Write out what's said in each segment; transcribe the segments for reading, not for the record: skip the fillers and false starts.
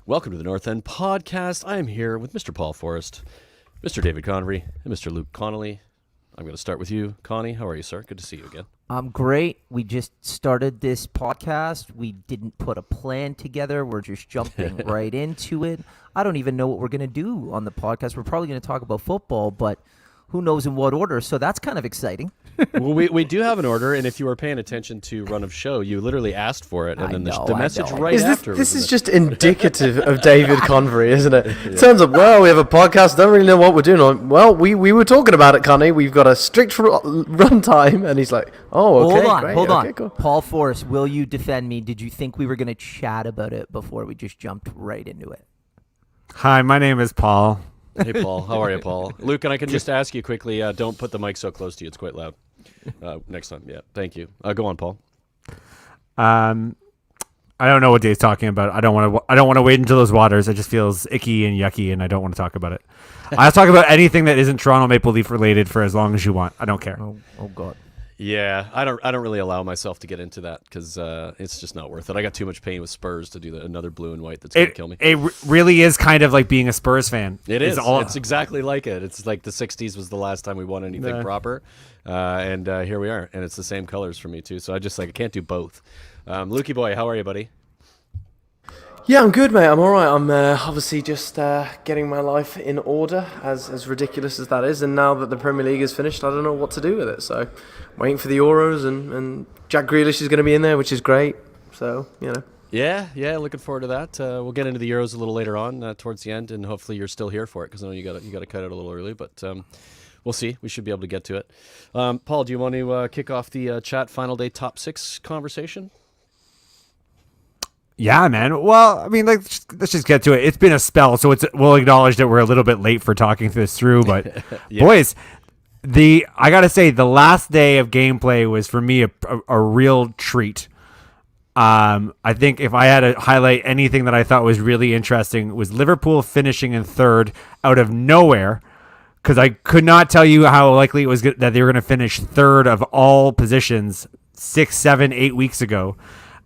Welcome to the North End Podcast. I am here with Mr. Paul Forrest, Mr. David Convery, and Mr. Luke Connolly. I'm going to start with you, Connie. How are you, sir? Good to see you again. I'm great. We just started this podcast. We didn't put a plan together. We're just jumping right into it. I don't even know what we're going to do on the podcast. We're probably going to talk about football, but who knows in what order, so that's kind of exciting. Well, we do have an order, and if you were paying attention to Run of Show, you literally asked for it, and then the message right after. This is just indicative of David Convery, isn't it? It turns up, well, we have a podcast, don't really know what we're doing. Well, we were talking about it, Connie. We've got a strict run time, and he's like, oh, okay, hold on. Okay, cool. Paul Forrest, will you defend me? Did you think we were going to chat about it before we just jumped right into it? Hi, my name is Paul. Hey, Paul. How are you, Paul? Luke, and I can just ask you quickly, don't put the mic so close to you. It's quite loud. Next time. Yeah, thank you. Go on, Paul. I don't know what Dave's talking about. I don't want to wade into those waters. It just feels icky and yucky, and I don't want to talk about it. I'll talk about anything that isn't Toronto Maple Leaf related for as long as you want. I don't care. Oh God. Yeah, I don't really allow myself to get into that because it's just not worth it. I got too much pain with Spurs to do another blue and white that's going to kill me. It really is kind of like being a Spurs fan. It is. It's exactly like it. It's like the 60s was the last time we won anything proper, and here we are. And it's the same colors for me, too. So I can't do both. Lukey boy, how are you, buddy? Yeah, I'm good, mate. I'm all right. I'm obviously just getting my life in order, as ridiculous as that is. And now that the Premier League is finished, I don't know what to do with it. So, waiting for the Euros, and Jack Grealish is going to be in there, which is great. So, you know. Yeah, looking forward to that. We'll get into the Euros a little later on, towards the end, and hopefully you're still here for it because I know you got to cut it a little early, but we'll see. We should be able to get to it. Paul, do you want to kick off the chat final day top 6 conversation? Yeah, man. Well, I mean, let's just get to it. It's been a spell, so we'll acknowledge that we're a little bit late for talking this through. But yeah. Boys, I gotta say, the last day of gameplay was for me a real treat. I think if I had to highlight anything that I thought was really interesting was Liverpool finishing in third out of nowhere, because I could not tell you how likely it was that they were going to finish third of all positions 6, 7, 8 weeks ago.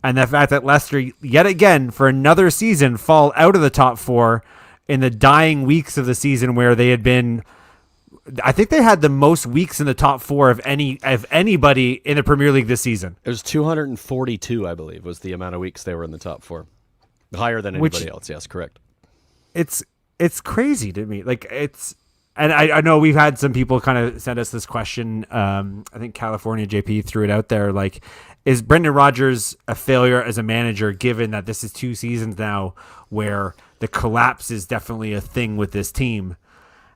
And the fact that Leicester, yet again, for another season, fall out of the top 4 in the dying weeks of the season where they had been, I think they had the most weeks in the top 4 of anybody in the Premier League this season. It was 242, I believe, was the amount of weeks they were in the top 4. Higher than anybody else, yes, correct. It's crazy to me. And I know we've had some people kind of send us this question. I think California JP threw it out there. Like, is Brendan Rodgers a failure as a manager, given that this is 2 seasons now where the collapse is definitely a thing with this team?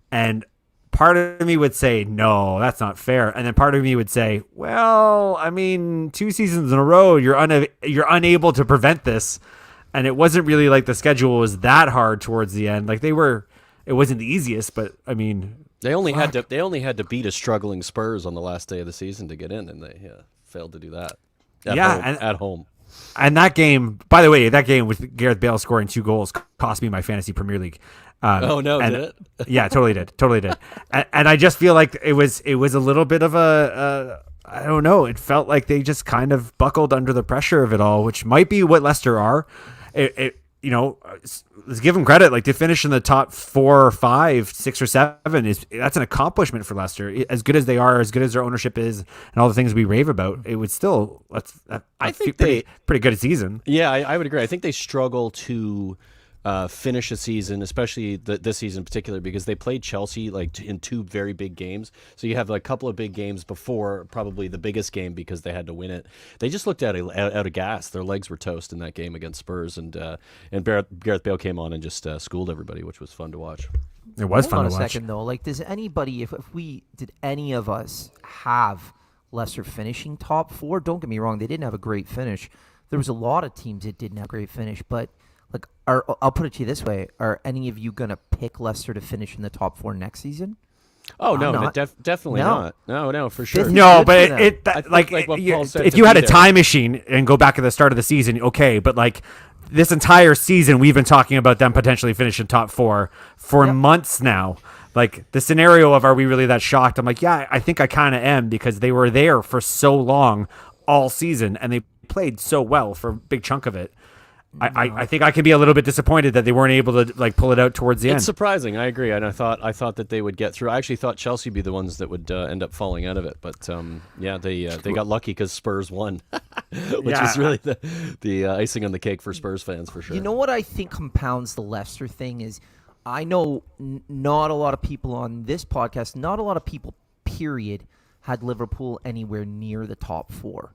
And part of me would say, no, that's not fair. And then part of me would say, well, I mean, 2 seasons in a row, you're unable to prevent this. And it wasn't really like the schedule was that hard towards the end. Like, it wasn't the easiest, but I mean, they only had to beat a struggling Spurs on the last day of the season to get in, and they failed to do that. At home. And that game, by the way, with Gareth Bale scoring 2 goals cost me my fantasy Premier League. Did it? Yeah, totally did. And I just feel like it was a little bit of I don't know. It felt like they just kind of buckled under the pressure of it all, which might be what Leicester are. Let's give them credit. Like, to finish in the top 4 or 5, 6 or 7 that's an accomplishment for Leicester. As good as they are, as good as their ownership is, and all the things we rave about, it would still. I think pretty good season. Yeah, I would agree. I think they struggle to finish a season, especially this season in particular, because they played Chelsea in 2 very big games. So you have a couple of big games before probably the biggest game because they had to win it. They just looked out of gas. Their legs were toast in that game against Spurs, and Gareth Bale came on and just schooled everybody, which was fun to watch. It was fun to watch. Hold on a second though. Like, does anybody, if did any of us have Leicester finishing top 4? Don't get me wrong, they didn't have a great finish. There was a lot of teams that didn't have a great finish, but like, I'll put it to you this way: are any of you gonna pick Leicester to finish in the top 4 next season? Oh no, definitely not. No, for sure. No, but if you had a time time machine and go back to the start of the season, okay. But like, this entire season, we've been talking about them potentially finishing top 4 for months now. Like, the scenario of, are we really that shocked? I'm like, yeah, I think I kind of am, because they were there for so long all season and they played so well for a big chunk of it. I think I can be a little bit disappointed that they weren't able to like pull it out towards the end. It's surprising. I agree, and I thought that they would get through. I actually thought Chelsea would be the ones that would end up falling out of it, but they got lucky because Spurs won, which is really the icing on the cake for Spurs fans for sure. You know what I think compounds the Leicester thing is, I know not a lot of people on this podcast, not a lot of people, period, had Liverpool anywhere near the top 4.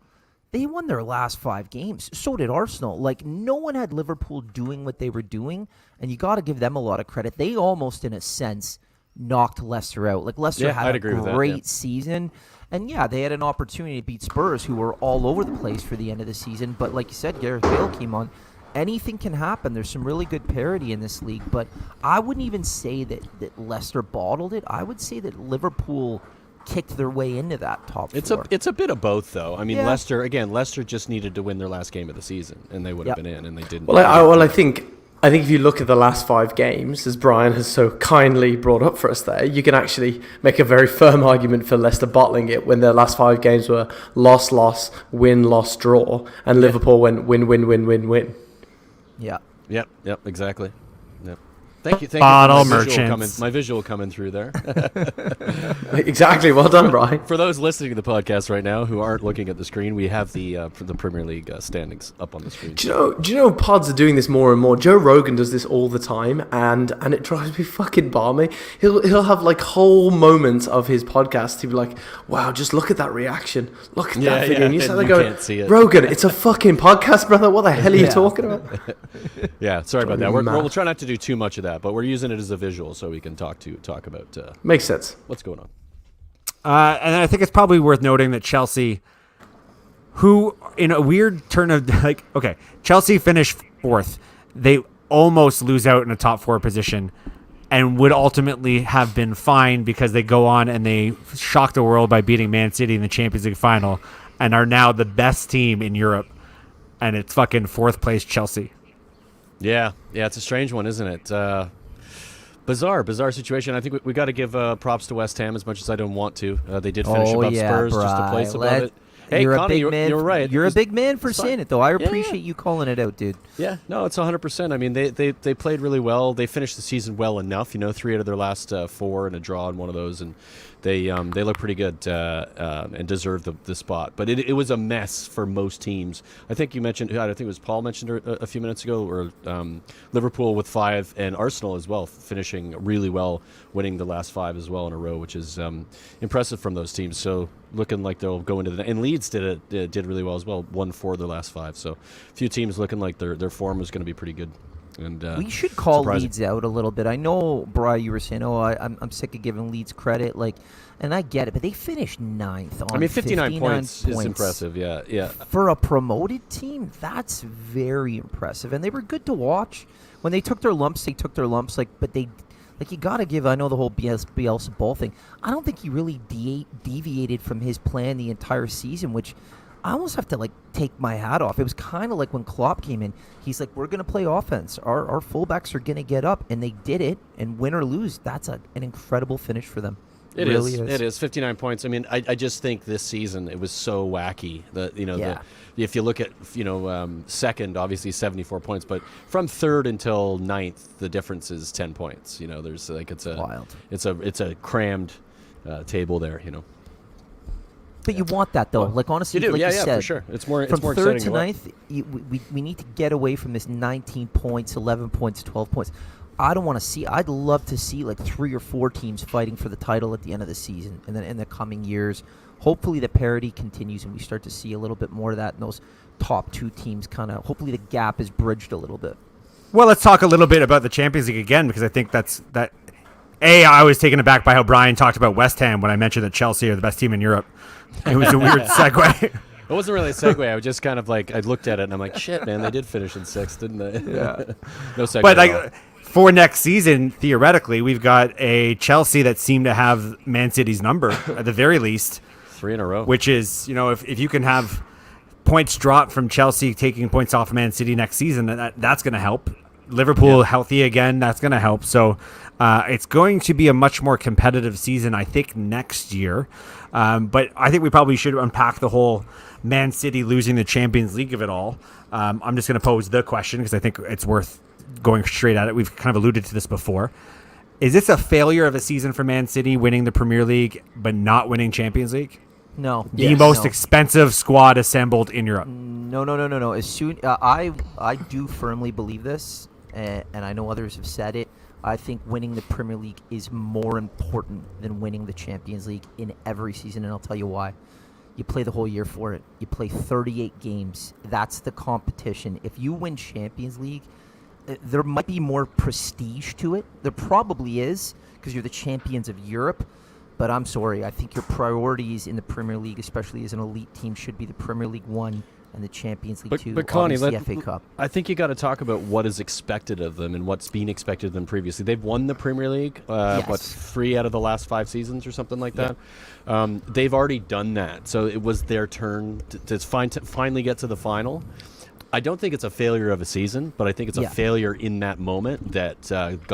They won their last 5 games. So did Arsenal. Like, no one had Liverpool doing what they were doing, and you got to give them a lot of credit. They almost, in a sense, knocked Leicester out. Like, Leicester had a great season, and they had an opportunity to beat Spurs, who were all over the place for the end of the season. But like you said, Gareth Bale came on. Anything can happen. There's some really good parity in this league, but I wouldn't even say that Leicester bottled it. I would say that Liverpool kicked their way into that top 4. It's a bit of both, though. I mean, Leicester just needed to win their last game of the season, and they would have been in, and they didn't. Well, I think if you look at the last 5 games, as Brian has so kindly brought up for us there, you can actually make a very firm argument for Leicester bottling it when their last 5 games were loss, win, loss, draw, and Liverpool went win. Yeah. Yep, exactly. Yep. Thank you. Bottle merchants. My visual coming through there. Exactly. Well done, Brian. For those listening to the podcast right now who aren't looking at the screen, we have the Premier League standings up on the screen. Do you know pods are doing this more and more? Joe Rogan does this all the time, and it drives me fucking balmy. He'll have like whole moments of his podcast. He'll be like, "Wow, just look at that reaction. Look at that video." And you can't see it. Rogan, it's a fucking podcast, brother. What the hell are you talking about? Yeah, sorry about that. We'll try not to do too much of that, but we're using it as a visual so we can talk about makes sense. What's going on. And I think it's probably worth noting that Chelsea, who in a weird turn of Chelsea finished 4th. They almost lose out in a top 4 position and would ultimately have been fine because they go on and they shock the world by beating Man City in the Champions League final and are now the best team in Europe. And it's fucking 4th place Chelsea. Yeah, it's a strange one, isn't it? Bizarre situation. I think we got to give props to West Ham as much as I don't want to. They did finish above Spurs, just a place above it. Hey, Connie, you're right. You're a big man for saying it, though. I appreciate you calling it out, dude. Yeah, no, it's 100%. I mean, they played really well. They finished the season well enough. 3 out of their last 4 and a draw in one of those, and they look pretty good and deserve the spot. But it was a mess for most teams. I think you mentioned, I think it was Paul mentioned a few minutes ago, or Liverpool with 5 and Arsenal as well, finishing really well, winning the last 5 as well in a row, which is impressive from those teams. So looking like they'll go into and Leeds did really well as well, won 4 of their last 5. So a few teams looking like their form is going to be pretty good. And we should call Leeds out a little bit. I know, Brian, you were saying, I'm sick of giving Leeds credit, and I get it, but they finished 9th on 59 points is impressive, yeah. For a promoted team, that's very impressive, and they were good to watch. When they took their lumps, but they, you got to give, I know the whole Bielsa ball thing, I don't think he really deviated from his plan the entire season, which I almost have to take my hat off. It was kind of like when Klopp came in. He's like, we're going to play offense. Our fullbacks are going to get up, and they did it. And win or lose, that's an incredible finish for them. It really is. It is 59 points. I mean, I just think this season it was so wacky that if you look at second, obviously 74 points, but from 3rd until 9th, the difference is 10 points. There's it's wild. It's a crammed table there. But you want that, though. Honestly, you do. like you said, for sure. It's more from more 3rd exciting to 9th, we need to get away from this 19 points, 11 points, 12 points. I don't want to see. I'd love to see 3 or 4 teams fighting for the title at the end of the season, and then in the coming years, hopefully the parity continues and we start to see a little bit more of that. And those top 2 teams hopefully the gap is bridged a little bit. Well, let's talk a little bit about the Champions League again, because I think that. I was taken aback by how Brian talked about West Ham when I mentioned that Chelsea are the best team in Europe. It was a weird segue. It wasn't really a segue. I was just kind of I looked at it and I'm like, shit, man, they did finish in 6th, didn't they? Yeah. No segue. But for next season, theoretically, we've got a Chelsea that seem to have Man City's number at the very least. 3 in a row. Which is, if you can have points drop from Chelsea taking points off Man City next season, that's going to help. Liverpool healthy again, that's going to help. So It's going to be a much more competitive season, I think, next year. But I think we probably should unpack the whole Man City losing the Champions League of it all. I'm just going to pose the question because I think it's worth going straight at it. We've kind of alluded to this before. Is this a failure of a season for Man City winning the Premier League but not winning Champions League? No. The most expensive squad assembled in Europe. No. As soon I do firmly believe this, and I know others have said it. I think winning the Premier League is more important than winning the Champions League in every season, and I'll tell you why. You play the whole year for it. You play 38 games. That's the competition. If you win Champions League, there might be more prestige to it. There probably is because you're the champions of Europe. But I'm sorry. I think your priorities in the Premier League, especially as an elite team, should be the Premier League 1 and the Champions League 2, but Connie, the FA Cup. I think you got to talk about what is expected of them and what's been expected of them previously. They've won the Premier League, Yes. 3 out of the last 5 seasons or something like that. They've already done that, so it was their turn to finally get to the final. I don't think it's a failure of a season, but I think it's a failure in that moment that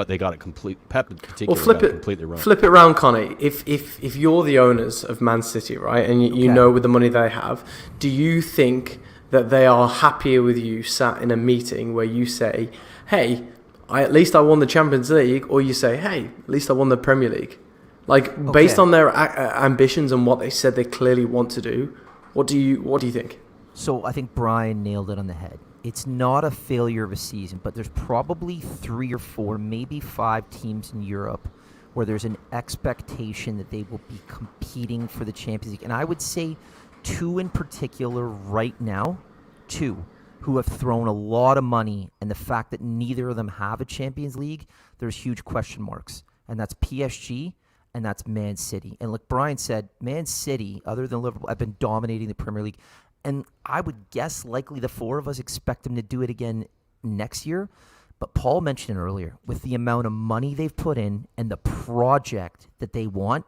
they got it complete. Pep in particular got it completely wrong. Flip it around, Connie. If you're the owners of Man City, right, and you know with the money they have, do you think that they are happier with you sat in a meeting where you say, "Hey, at least I won the Champions League," or you say, "Hey, at least I won the Premier League"? Like based on their ambitions and what they said they clearly want to do, what do you think? So I think Brian nailed it on the head. It's not a failure of a season, but there's probably 3 or 4, maybe 5 teams in Europe where there's an expectation that they will be competing for the Champions League. And I would say 2 in particular right now, 2 who have thrown a lot of money, and the fact that neither of them have a Champions League, there's huge question marks. And that's PSG and that's Man City. And like Brian said, Man City, other than Liverpool, have been dominating the Premier League. And I would guess likely the 4 of us expect them to do it again next year. But Paul mentioned it earlier, with the amount of money they've put in and the project that they want,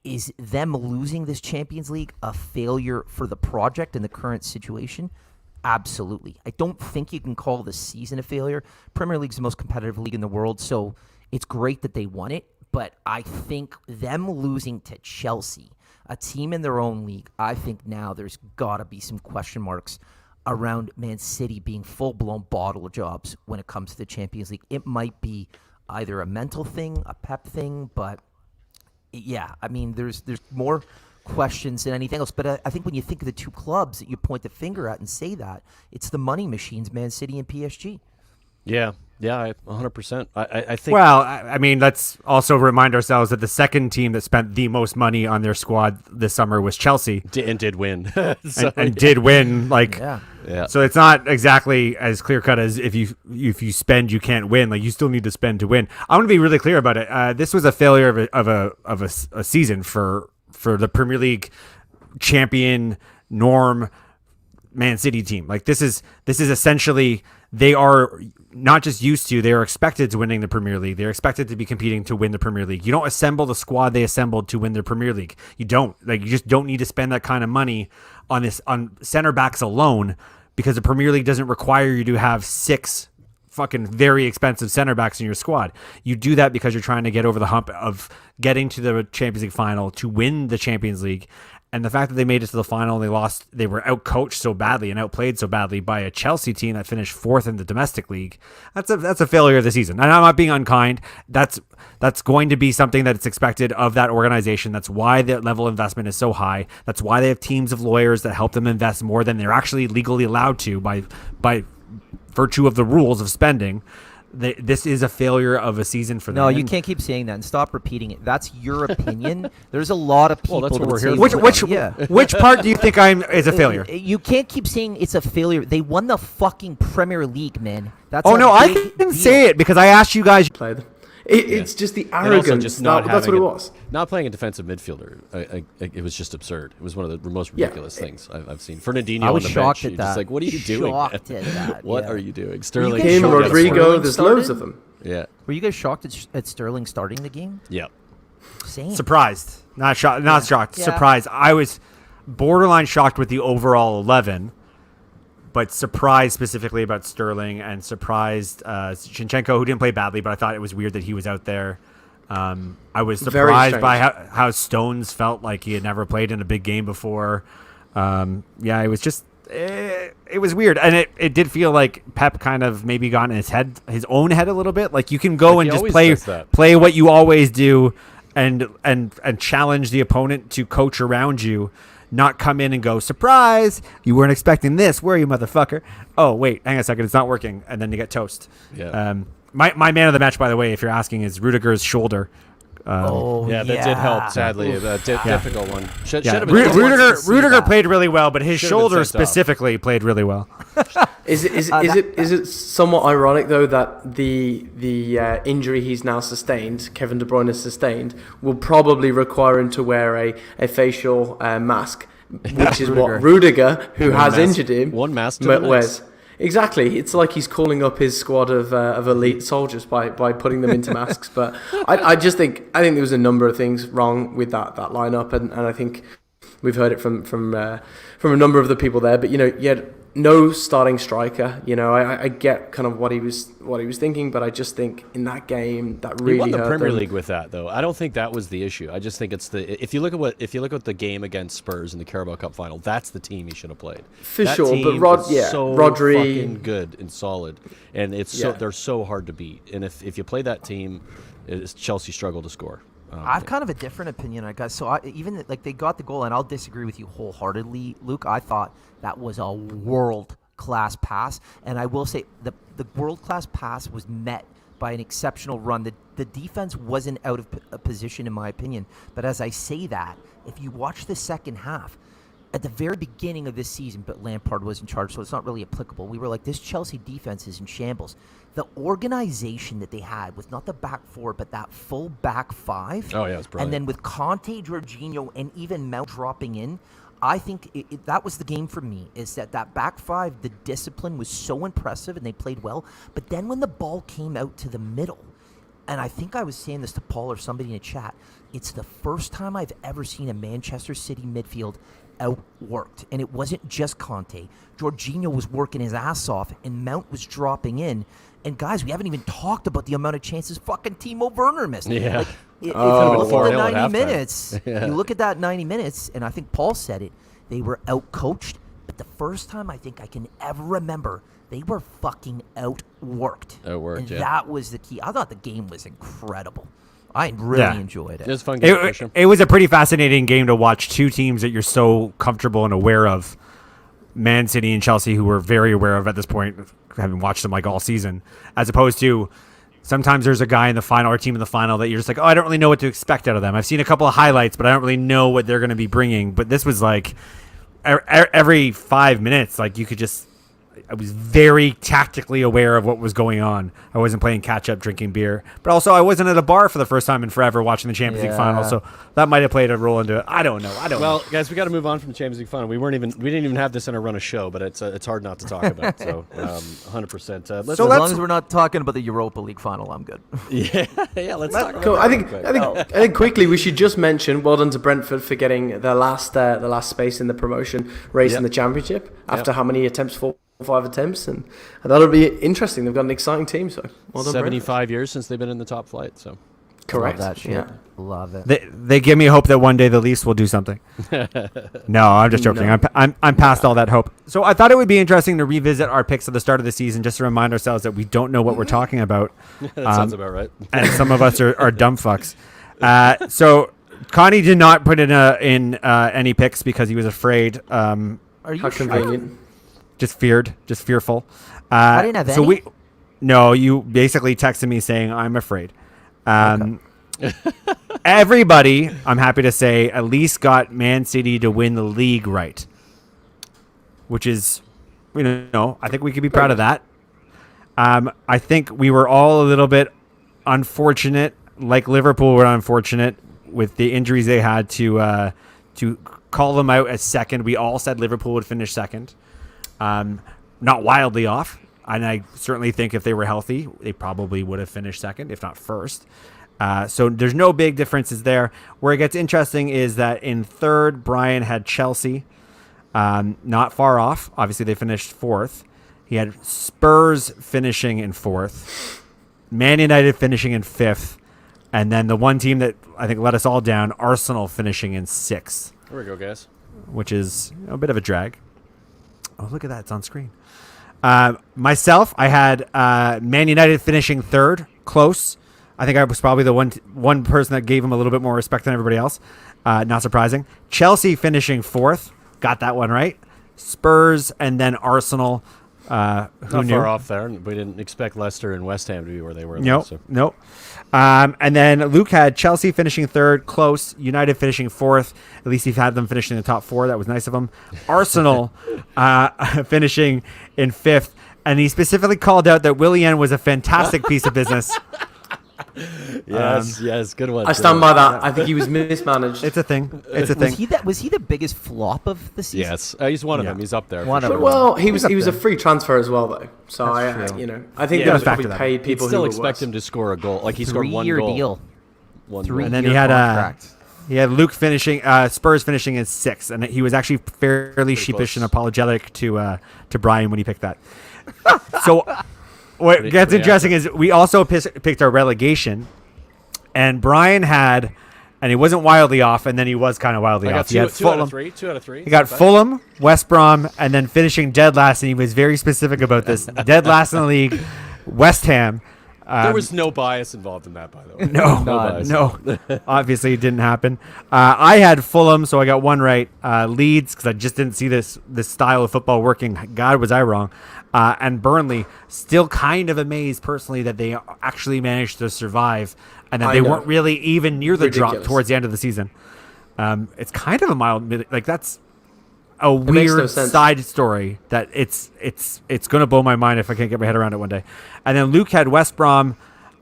is them losing this Champions League a failure for the project in the current situation? Absolutely. I don't think you can call the season a failure. Premier League's the most competitive league in the world, so it's great that they won it. But I think them losing to Chelsea, a team in their own league, I think now there's got to be some question marks around Man City being full-blown bottle jobs when it comes to the Champions League. It might be either a mental thing, a pep thing, but yeah, I mean, there's more questions than anything else. But I think when you think of the 2 clubs that you point the finger at and say that, it's the money machines, Man City and PSG. Yeah, 100%. I think. Well, I mean, let's also remind ourselves that the second team that spent the most money on their squad this summer was Chelsea, and did win, did win. Like, yeah. So it's not exactly as clear cut as if you spend, you can't win. Like, you still need to spend to win. I want to be really clear about it. This was a failure of a season for the Premier League champion norm Man City team. Like, this is essentially, they are not just used to, they are expected to winning the Premier League. They're expected to be competing to win the Premier League. You don't assemble the squad they assembled to win the Premier League. You don't. Like, you just don't need to spend that kind of money on center backs alone, because the Premier League doesn't require you to have 6 fucking very expensive center backs in your squad. You do that because you're trying to get over the hump of getting to the Champions League final to win the Champions League. And the fact that they made it to the final and they lost, they were outcoached so badly and outplayed so badly by a Chelsea team that finished 4th in the domestic league. That's a failure of the season. And I'm not being unkind. That's going to be something that's expected of that organization. That's why the level of investment is so high. That's why they have teams of lawyers that help them invest more than they're actually legally allowed to by virtue of the rules of spending. This is a failure of a season for them. No, you can't keep saying that and stop repeating it. That's your opinion. There's a lot of people. That's what that we're say here Which part do you think is a failure? You can't keep saying it's a failure. They won the fucking Premier League, man. That's I didn't say it because I asked you guys. Play them. It's just the And also arrogance. just not That's what it was. Not playing a defensive midfielder. It was just absurd. It was one of the most ridiculous things I've seen. Fernandinho I was on the shocked bench. at that. Just like, what are you doing? Shocked at that. What yeah. are you doing? Sterling. guys Him, shocked that Rodrigo, Sterling there's started? loads of them. Yeah. Were you guys shocked at Sterling starting the game? Yeah. Same. Surprised, not shocked. Not shocked. Yeah. Surprised. I was borderline shocked with the overall 11, but surprised specifically about Sterling and surprised Zinchenko, who didn't play badly, but I thought it was weird that he was out there. I was surprised by how Stones felt like he had never played in a big game before. It was just it was weird, and it did feel like Pep kind of maybe got in his own head a little bit. Like you can go and just play what you always do, and challenge the opponent to coach around you. Not come in and go, surprise, you weren't expecting this, were you, motherfucker? Oh, wait, hang on a second, it's not working. And then you get toast. Yeah. My man of the match, by the way, if you're asking, is Rudiger's shoulder. That did help, sadly. A difficult one. Should have been Rudiger played really well, but his shoulder specifically played really well. Is it somewhat ironic though that the injury he's now sustained, Kevin De Bruyne has sustained, will probably require him to wear a facial mask, which is what Rudiger, who has injured him, one mask wears. Exactly, it's like he's calling up his squad of elite soldiers by putting them into masks. But I think there was a number of things wrong with that lineup, and I think we've heard it from a number of the people there. But you had no starting striker. I get kind of what he was thinking, but I just think in that game that really hurt. He won the Premier them. League with that, though. I don't think that was the issue. I just think it's if you look at the game against Spurs in the Carabao Cup final, that's the team he should have played. For that sure, team but so Rodri, fucking good and solid, and they're so hard to beat. And if you play that team, Chelsea struggle to score. I've kind of a different opinion, I guess. So even they got the goal, and I'll disagree with you wholeheartedly, Luke. I thought that was a world-class pass, and I will say the world-class pass was met by an exceptional run. The defense wasn't out of position, in my opinion. But as I say that, if you watch the second half, at the very beginning of this season, but Lampard was in charge, so it's not really applicable. We were like, this Chelsea defense is in shambles. The organization that they had with not the back four, but that full back five. Oh, yeah, it was brilliant. And then with Conte, Jorginho, and even Mount dropping in, I think that was the game for me, is that back five, the discipline was so impressive and they played well. But then when the ball came out to the middle, and I think I was saying this to Paul or somebody in the chat, it's the first time I've ever seen a Manchester City midfield outworked. And it wasn't just Conte. Jorginho was working his ass off and Mount was dropping in. And guys, we haven't even talked about the amount of chances fucking Teemo Verner missed. Yeah. Like, if you look at the 90 at minutes, you look at that 90 minutes, and I think Paul said it, they were outcoached. But the first time I think I can ever remember, they were fucking outworked. And that was the key. I thought the game was incredible. I really enjoyed it. It was a fun game. It was a pretty fascinating game to watch two teams that you're so comfortable and aware of. Man City and Chelsea, who we're very aware of at this point, having watched them like all season, as opposed to sometimes there's a guy in the final or team in the final that you're just like, oh, I don't really know what to expect out of them. I've seen a couple of highlights, but I don't really know what they're going to be bringing. But this was like every 5 minutes, like you could just, I was very tactically aware of what was going on. I wasn't playing catch up, drinking beer, but also I wasn't at a bar for the first time in forever watching the Champions League final. So that might have played a role into it. I don't know. Well, guys, we got to move on from the Champions League final. We didn't even have this in our run of show, but it's hard not to talk about. So 100%. As long as we're not talking about the Europa League final, I'm good. Let's talk. Cool. I think quickly we should just mention well done to Brentford for getting the last space in the promotion race in the Championship after how many attempts? 5 attempts, and that'll be interesting. They've got an exciting team, so well done. 75 years since they've been in the top flight, so correct. Love that shit. Yeah. Love it. They give me hope that one day the Leafs will do something. No, I'm just joking. No. I'm past all that hope. So I thought it would be interesting to revisit our picks at the start of the season, just to remind ourselves that we don't know what we're talking about. That sounds about right. And some of us are dumb fucks. So Connie did not put in any picks because he was afraid. Are you How convenient? Just fearful. I didn't have any. No, you basically texted me saying I'm afraid. Everybody, I'm happy to say, at least got Man City to win the league right, which is, I think we could be proud of that. I think we were all a little bit unfortunate, like Liverpool were unfortunate with the injuries they had to call them out as second. We all said Liverpool would finish second. Not wildly off, and I certainly think if they were healthy, they probably would have finished second, if not first. So there's no big differences there. Where it gets interesting is that in third, Brian had Chelsea. Not far off. Obviously, they finished fourth. He had Spurs finishing in fourth, Man United finishing in fifth, and then the one team that I think let us all down, Arsenal finishing in sixth. There we go, guys. Which is a bit of a drag. Oh, look at that. It's on screen. Myself, I had Man United finishing third, close. I think I was probably the one person that gave him a little bit more respect than everybody else. Not surprising. Chelsea finishing fourth. Got that one right. Spurs and then Arsenal. Not far off there. We didn't expect Leicester and West Ham to be where they were. Nope. So. Nope. And then Luke had Chelsea finishing third, close. United finishing fourth. At least he had them finishing in the top four. That was nice of him. Arsenal finishing in fifth. And he specifically called out that Willian was a fantastic piece of business. Yes, good one. I stand by that. I think he was mismanaged. It's a thing. It's a thing. Was he the biggest flop of the season? Yes, he's one of them. He's up there. One for of sure. them. Well, he was a free transfer as well, though. So That's true. I think Yeah, they it was goes back probably to that. paid You'd people still who were expect worse. him to score a goal. Like he scored one 3-year goal. deal. One 3 goal. And then year he had contract. He had Luke finishing, Spurs finishing in sixth, and he was actually fairly sheepish close. and apologetic to Brian when he picked that. So what gets pretty interesting is we also picked our relegation, and Brian had, and he wasn't wildly off, and then he was kind of wildly I off. got He had two out of Fulham. 3. 2 out of 3. He got Fulham, West Brom, and then finishing dead last, and he was very specific about this. Dead last in the league, West Ham. There was no bias involved in that, by the way. No, bias. no. Obviously, it didn't happen. I had Fulham, so I got one right. Leeds, because I just didn't see this style of football working. God, was I wrong. And Burnley, still kind of amazed personally that they actually managed to survive and that I they know. weren't really even near the drop Ridiculous. towards the end of the season. It's kind of a mild, like that's a makes no weird sense. side story that it's going to blow my mind if I can't get my head around it one day. And then Luke had West Brom.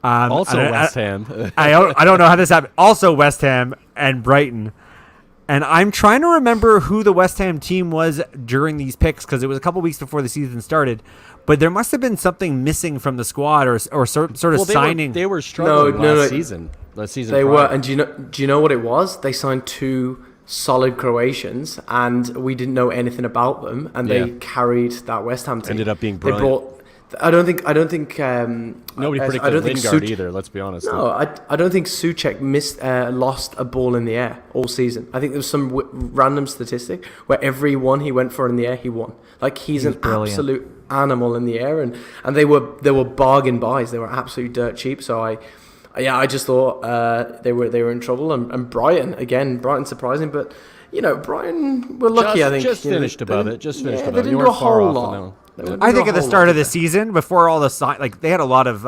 Also I don't- West Ham. I don't know how this happened. Also West Ham and Brighton. And I'm trying to remember who the West Ham team was during these picks because it was a couple weeks before the season started. But there must have been something missing from the squad or sort of Well, signing. They were struggling No. last season. Last season They prior. were, and do you know what it was? They signed 2 solid Croatians, and we didn't know anything about them, and Yeah. they carried that West Ham team. Ended up being They brilliant. brought. I don't think. Nobody I predicted don't think Lingard Such- either. Let's be honest. No, I don't think Suchek lost a ball in the air all season. I think there was some random statistic where every one he went for in the air, he won. Like he's an brilliant. absolute animal in the air, and they were bargain buys. They were absolutely dirt cheap. So I just thought they were in trouble. And Brighton surprising, but Brighton were lucky. I think just finished above it. Just finished above They it. didn't You do a weren't far whole off lot. on that one. I think at the start of the season, before all the they had a lot of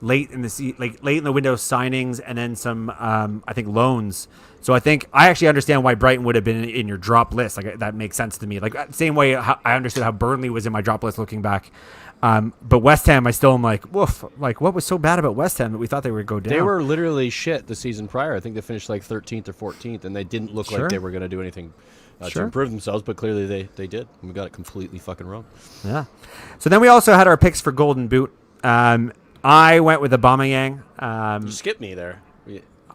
late in the window signings and then some I think loans. So I actually understand why Brighton would have been in your drop list. Like that makes sense to me. Like same way I understood how Burnley was in my drop list looking back. But West Ham, I still am like, woof. Like what was so bad about West Ham that we thought they would go down? They were literally shit the season prior. I think they finished like 13th or 14th, and they didn't look Sure. like they were going to do anything to Sure. improve themselves. But clearly they did. And we got it completely fucking wrong. Yeah. So then we also had our picks for Golden Boot. I went with Aubameyang. You skipped me there.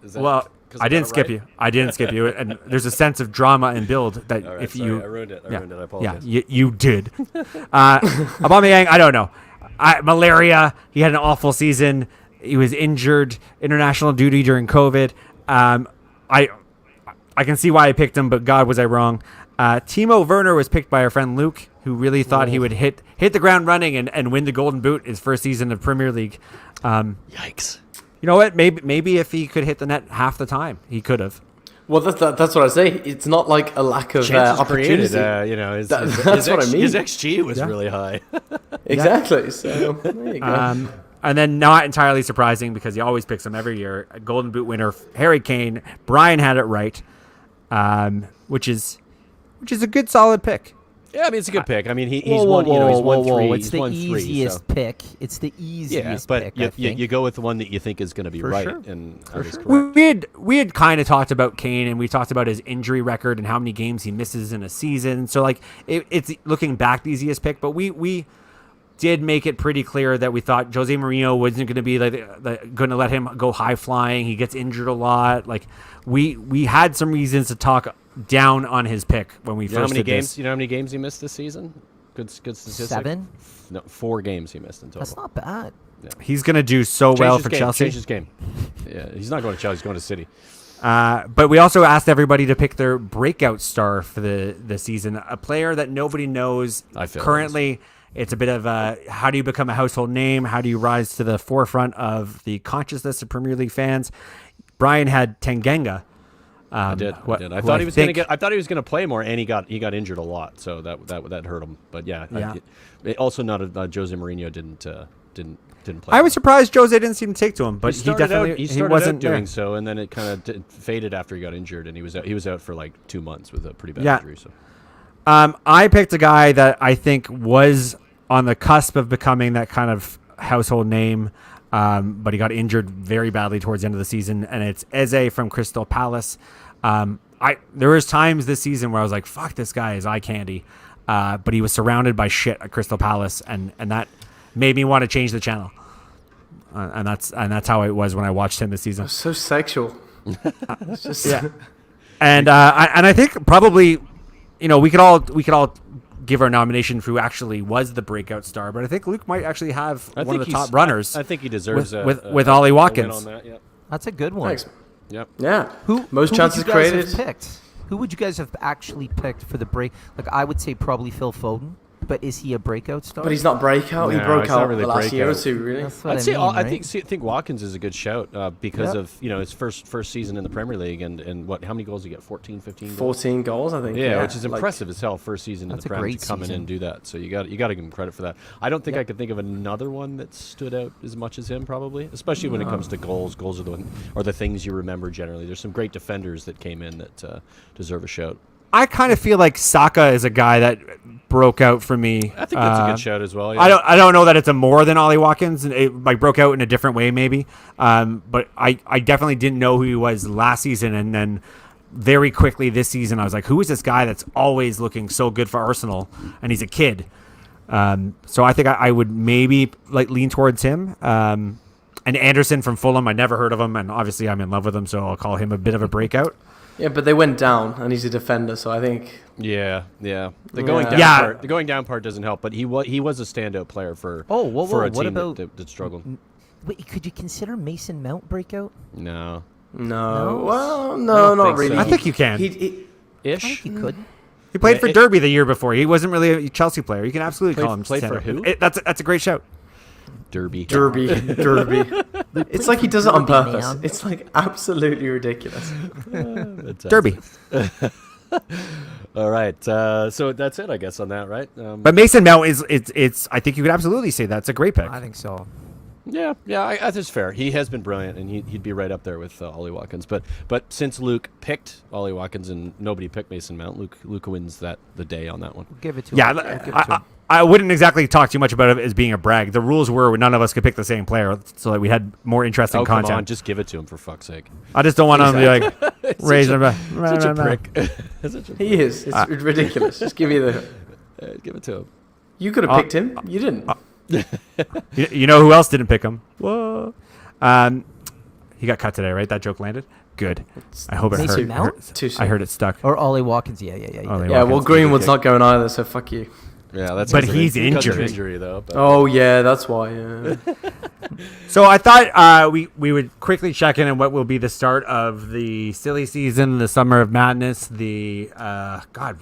Is that Well, 'cause I got didn't it skip right? you. I didn't skip you. And there's a sense of drama and build that All right, if sorry, you I ruined it. I ruined it. I yeah, apologize. you did. Aubameyang, I don't know. Malaria. He had an awful season. He was injured, international duty during COVID. I can see why I picked him, but God, was I wrong. Teemo Verner was picked by our friend Luke, who really thought he would hit the ground running and win the Golden Boot his first season of Premier League. Yikes. You know what? Maybe if he could hit the net half the time, he could have. Well, that's what I say. It's not like a lack of Chances opportunity. created. That's what I mean. His XG was really high. Exactly. So there you go. And then not entirely surprising because he always picks him every year. A Golden Boot winner, Harry Kane. Brian had it right, which is a good solid pick. Yeah, I mean it's a good pick. I mean he's Whoa, won. whoa, He's won whoa, 3. It's He's the won 3. easiest So. pick. It's the easiest Yeah, but pick, I think. you go with the one that you think is going to be right, sure. and I was correct. We had kind of talked about Kane, and we talked about his injury record and how many games he misses in a season. So like it's looking back the easiest pick, but we did make it pretty clear that we thought Jose Mourinho wasn't going to be going to let him go high flying. He gets injured a lot. Like we had some reasons to talk down on his pick when we first did this. You know how many games he missed this season? Good statistic. 7? No, 4 games he missed in total. That's not bad. Yeah. He's going to do so well for Chelsea. Change his game. Yeah, he's not going to Chelsea. He's going to City. But we also asked everybody to pick their breakout star for the season, a player that nobody knows currently. It's a bit of how do you become a household name? How do you rise to the forefront of the consciousness of Premier League fans? Brian had Tanganga. I did. I thought he was going to I thought he was going to play more, and he got injured a lot, so that hurt him. But yeah. Also, not Jose Mourinho didn't play. I was surprised Jose didn't seem to take to him, but he wasn't doing so, and then it kind of faded after he got injured, and he was out for like 2 months with a pretty bad injury. So. I picked a guy that I think was on the cusp of becoming that kind of household name, but he got injured very badly towards the end of the season, and it's Eze from Crystal Palace. There was times this season where I was like, fuck, this guy is eye candy, but he was surrounded by shit at Crystal Palace, and that made me want to change the channel. And that's how it was when I watched him this season. So sexual. It's just And I think probably, we could all give our nomination for who actually was the breakout star, but I think Luke might actually have one of the top runners. I think he deserves with Ollie Watkins. That's a good one. Thanks. Yep. Yeah. Who chances would you guys created? have picked? Who would you guys have actually picked for the break? Like, I would say probably Phil Foden, but is he a breakout star? But he's not breakout. He broke he's not out really the last year or breakout. two, really. That's what I'd say I mean, I right? think Watkins is a good shout because of his first season in the Premier League and how many goals did he get? 14, 15 goals? 14 goals, I think. Yeah, which is impressive as hell. First season in That's the a Premier great to come in season. and do that. So you got to give him credit for that. I don't think I could think of another one that stood out as much as him, probably, especially when it comes to goals. Goals are the things you remember generally. There's some great defenders that came in that deserve a shout. I kind of feel like Saka is a guy that broke out for me. I think that's a good shout as well. Yeah. I don't know that it's a more than Ollie Watkins. It broke out in a different way maybe. But I definitely didn't know who he was last season, and then very quickly this season I was like, who is this guy that's always looking so good for Arsenal, and he's a kid. So I think I would maybe lean towards him. And Anderson from Fulham, I never heard of him, and obviously I'm in love with him, so I'll call him a bit of a breakout. Yeah, but they went down, and he's a defender, so I think. Yeah. The going down part doesn't help, but he was a standout player for a what team about that struggled. Wait, could you consider Mason Mount breakout? No. Well, I no, don't not think really. so. I think you can. He, I think you could. He played for Derby the year before. He wasn't really a Chelsea player. You can absolutely call him. Played for standout. who? That's a great shout. Derby. It's like he does it on Derby, purpose. man. It's like absolutely ridiculous. Derby. All right. So that's it, I guess, on that, right? But Mason Mount is I think you could absolutely say that's a great pick. I think so. Yeah, that's fair. He has been brilliant, and he'd be right up there with Ollie Watkins. But since Luke picked Ollie Watkins and nobody picked Mason Mount, Luke wins the day on that one. Give it to Yeah, him. Give it to him. I wouldn't exactly talk too much about it as being a brag. The rules were none of us could pick the same player, so that we had more interesting content. Come on, just give it to him for fuck's sake. I just don't want him to be like raise him. Such a prick. He is. It's ridiculous. Just give me the. Give it to him. You could have picked him. You didn't. You know who else didn't pick him? Whoa. He got cut today, right? That joke landed? Good. I hope it Mason hurt. Mount? Too soon. I heard it stuck. Or Ollie Watkins. Yeah. Ollie Yeah, Watkins. well, Greenwood's not going either, so fuck you. Yeah, that's But because of he's because of injured. injury though. But. Oh yeah, that's why. Yeah. So I thought we would quickly check in on what will be the start of the silly season, the summer of madness, the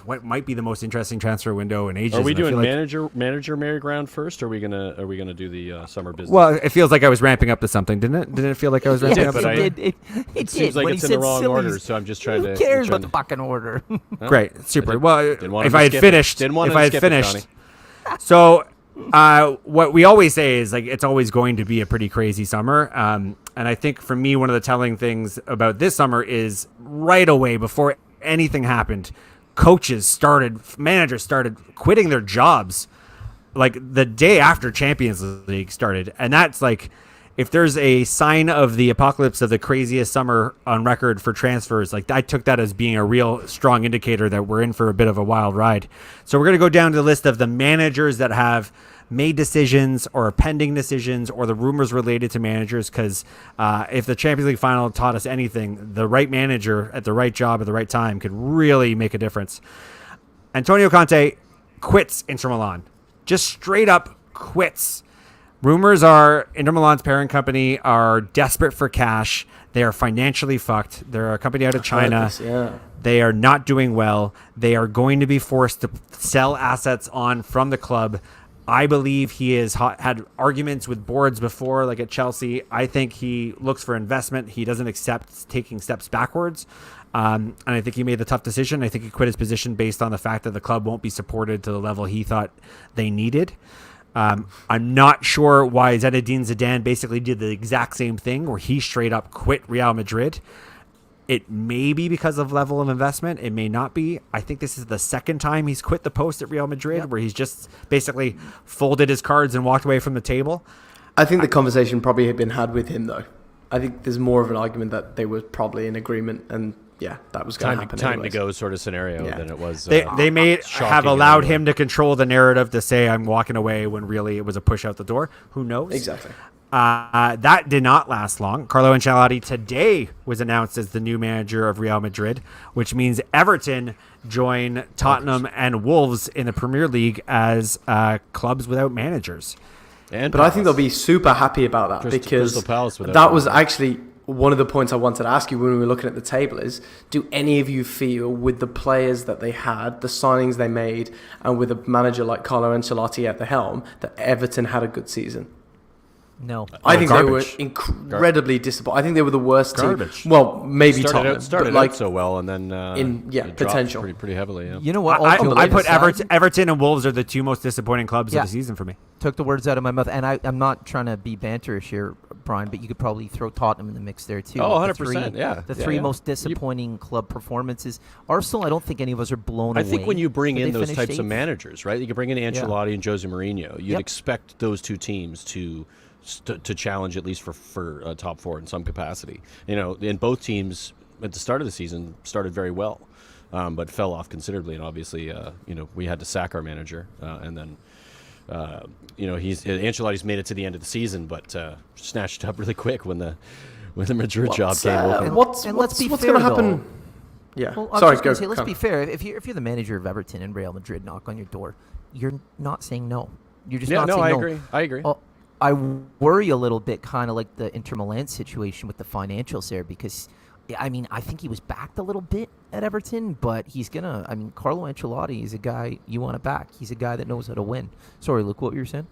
what might be the most interesting transfer window in ages. Are we And I doing feel manager merry-go-round first, or are we gonna do the summer business? Well, it feels like I was ramping up to something, didn't it? Didn't it feel like I was ramping Yes, up? but it did. It seems did. like When it's he in the said wrong sillies, order, so I'm just trying to. Who cares trying about the fucking order? Great, super. Didn't- Well, didn't want him if to I had skip it. finished, Didn't want if him to I had skip it, finished, Johnny. so what we always say is like it's always going to be a pretty crazy summer. And I think for me, one of the telling things about this summer is right away before anything happened, managers started quitting their jobs like the day after Champions League started. And that's like, if there's a sign of the apocalypse of the craziest summer on record for transfers, like I took that as being a real strong indicator that we're in for a bit of a wild ride. So we're going to go down to the list of the managers that have made decisions or pending decisions or the rumors related to managers, because if the Champions League final taught us anything, the right manager at the right job at the right time could really make a difference. Antonio Conte quits Inter Milan. Just straight up quits. Rumors are Inter Milan's parent company are desperate for cash. They are financially fucked. They're a company out of China. They are not doing well. They are going to be forced to sell assets on from the club. I believe he has had arguments with boards before, like at Chelsea. I think he looks for investment. He doesn't accept taking steps backwards. And I think he made the tough decision. I think he quit his position based on the fact that the club won't be supported to the level he thought they needed. I'm not sure why Zinedine Zidane basically did the exact same thing where he straight up quit Real Madrid. It may be because of level of investment. It may not be. I think this is the second time he's quit the post at Real Madrid, where he's just basically folded his cards and walked away from the table. I think the conversation probably had been had with him, though. I think there's more of an argument that they were probably in agreement, and that was going to happen. Time to go sort of scenario than it was. They may have allowed him to control the narrative to say I'm walking away when really it was a push out the door. Who knows? Exactly. That did not last long. Carlo Ancelotti today was announced as the new manager of Real Madrid, which means Everton join Tottenham and Wolves in the Premier League as clubs without managers. But I think they'll be super happy about that because that was actually one of the points I wanted to ask you when we were looking at the table is, do any of you feel with the players that they had, the signings they made, and with a manager like Carlo Ancelotti at the helm, that Everton had a good season? No. I think they were incredibly disappointed. I think they were the worst team. Well, maybe Tottenham. Started out so well, and then potential. Pretty heavily. Yeah. You know what? I put Everton and Wolves are the two most disappointing clubs of the season for me. Took the words out of my mouth, and I'm not trying to be banterish here, Brian, but you could probably throw Tottenham in the mix there too. Oh, 100%, The three most disappointing club performances. Arsenal, I don't think any of us are blown away. I think when you bring in those types of managers, right? You can bring in Ancelotti and Jose Mourinho. You'd expect those two teams to challenge at least for top four in some capacity. And both teams at the start of the season started very well, but fell off considerably. And obviously, we had to sack our manager, and then. Ancelotti's made it to the end of the season, but snatched up really quick when the Madrid job came open. What's going to happen? Yeah. Well, let's be fair. If you're the manager of Everton and Real Madrid knock on your door, you're not saying no. You're just not saying no. I agree. I worry a little bit, kind of like the Inter Milan situation with the financials there, because I think he was backed a little bit at Everton, but Carlo Ancelotti is a guy you want to back. He's a guy that knows how to win. Sorry, Luke, what were you saying?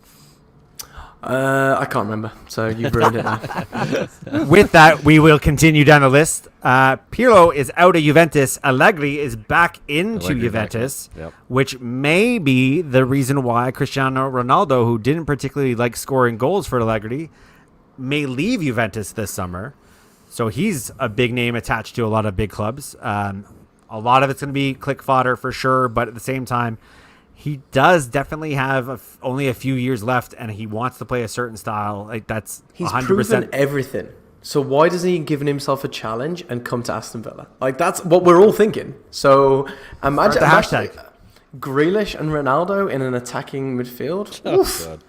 I can't remember, so you've ruined it now. With that, we will continue down the list. Pirlo is out of Juventus. Allegri is back into Juventus, which may be the reason why Cristiano Ronaldo, who didn't particularly like scoring goals for Allegri, may leave Juventus this summer. So he's a big name attached to a lot of big clubs. A lot of it's going to be click fodder for sure, but at the same time, he does definitely have only a few years left, and he wants to play a certain style. Like he's 100%. Proven everything. So why doesn't he give himself a challenge and come to Aston Villa? Like that's what we're all thinking. So imagine Grealish and Ronaldo in an attacking midfield.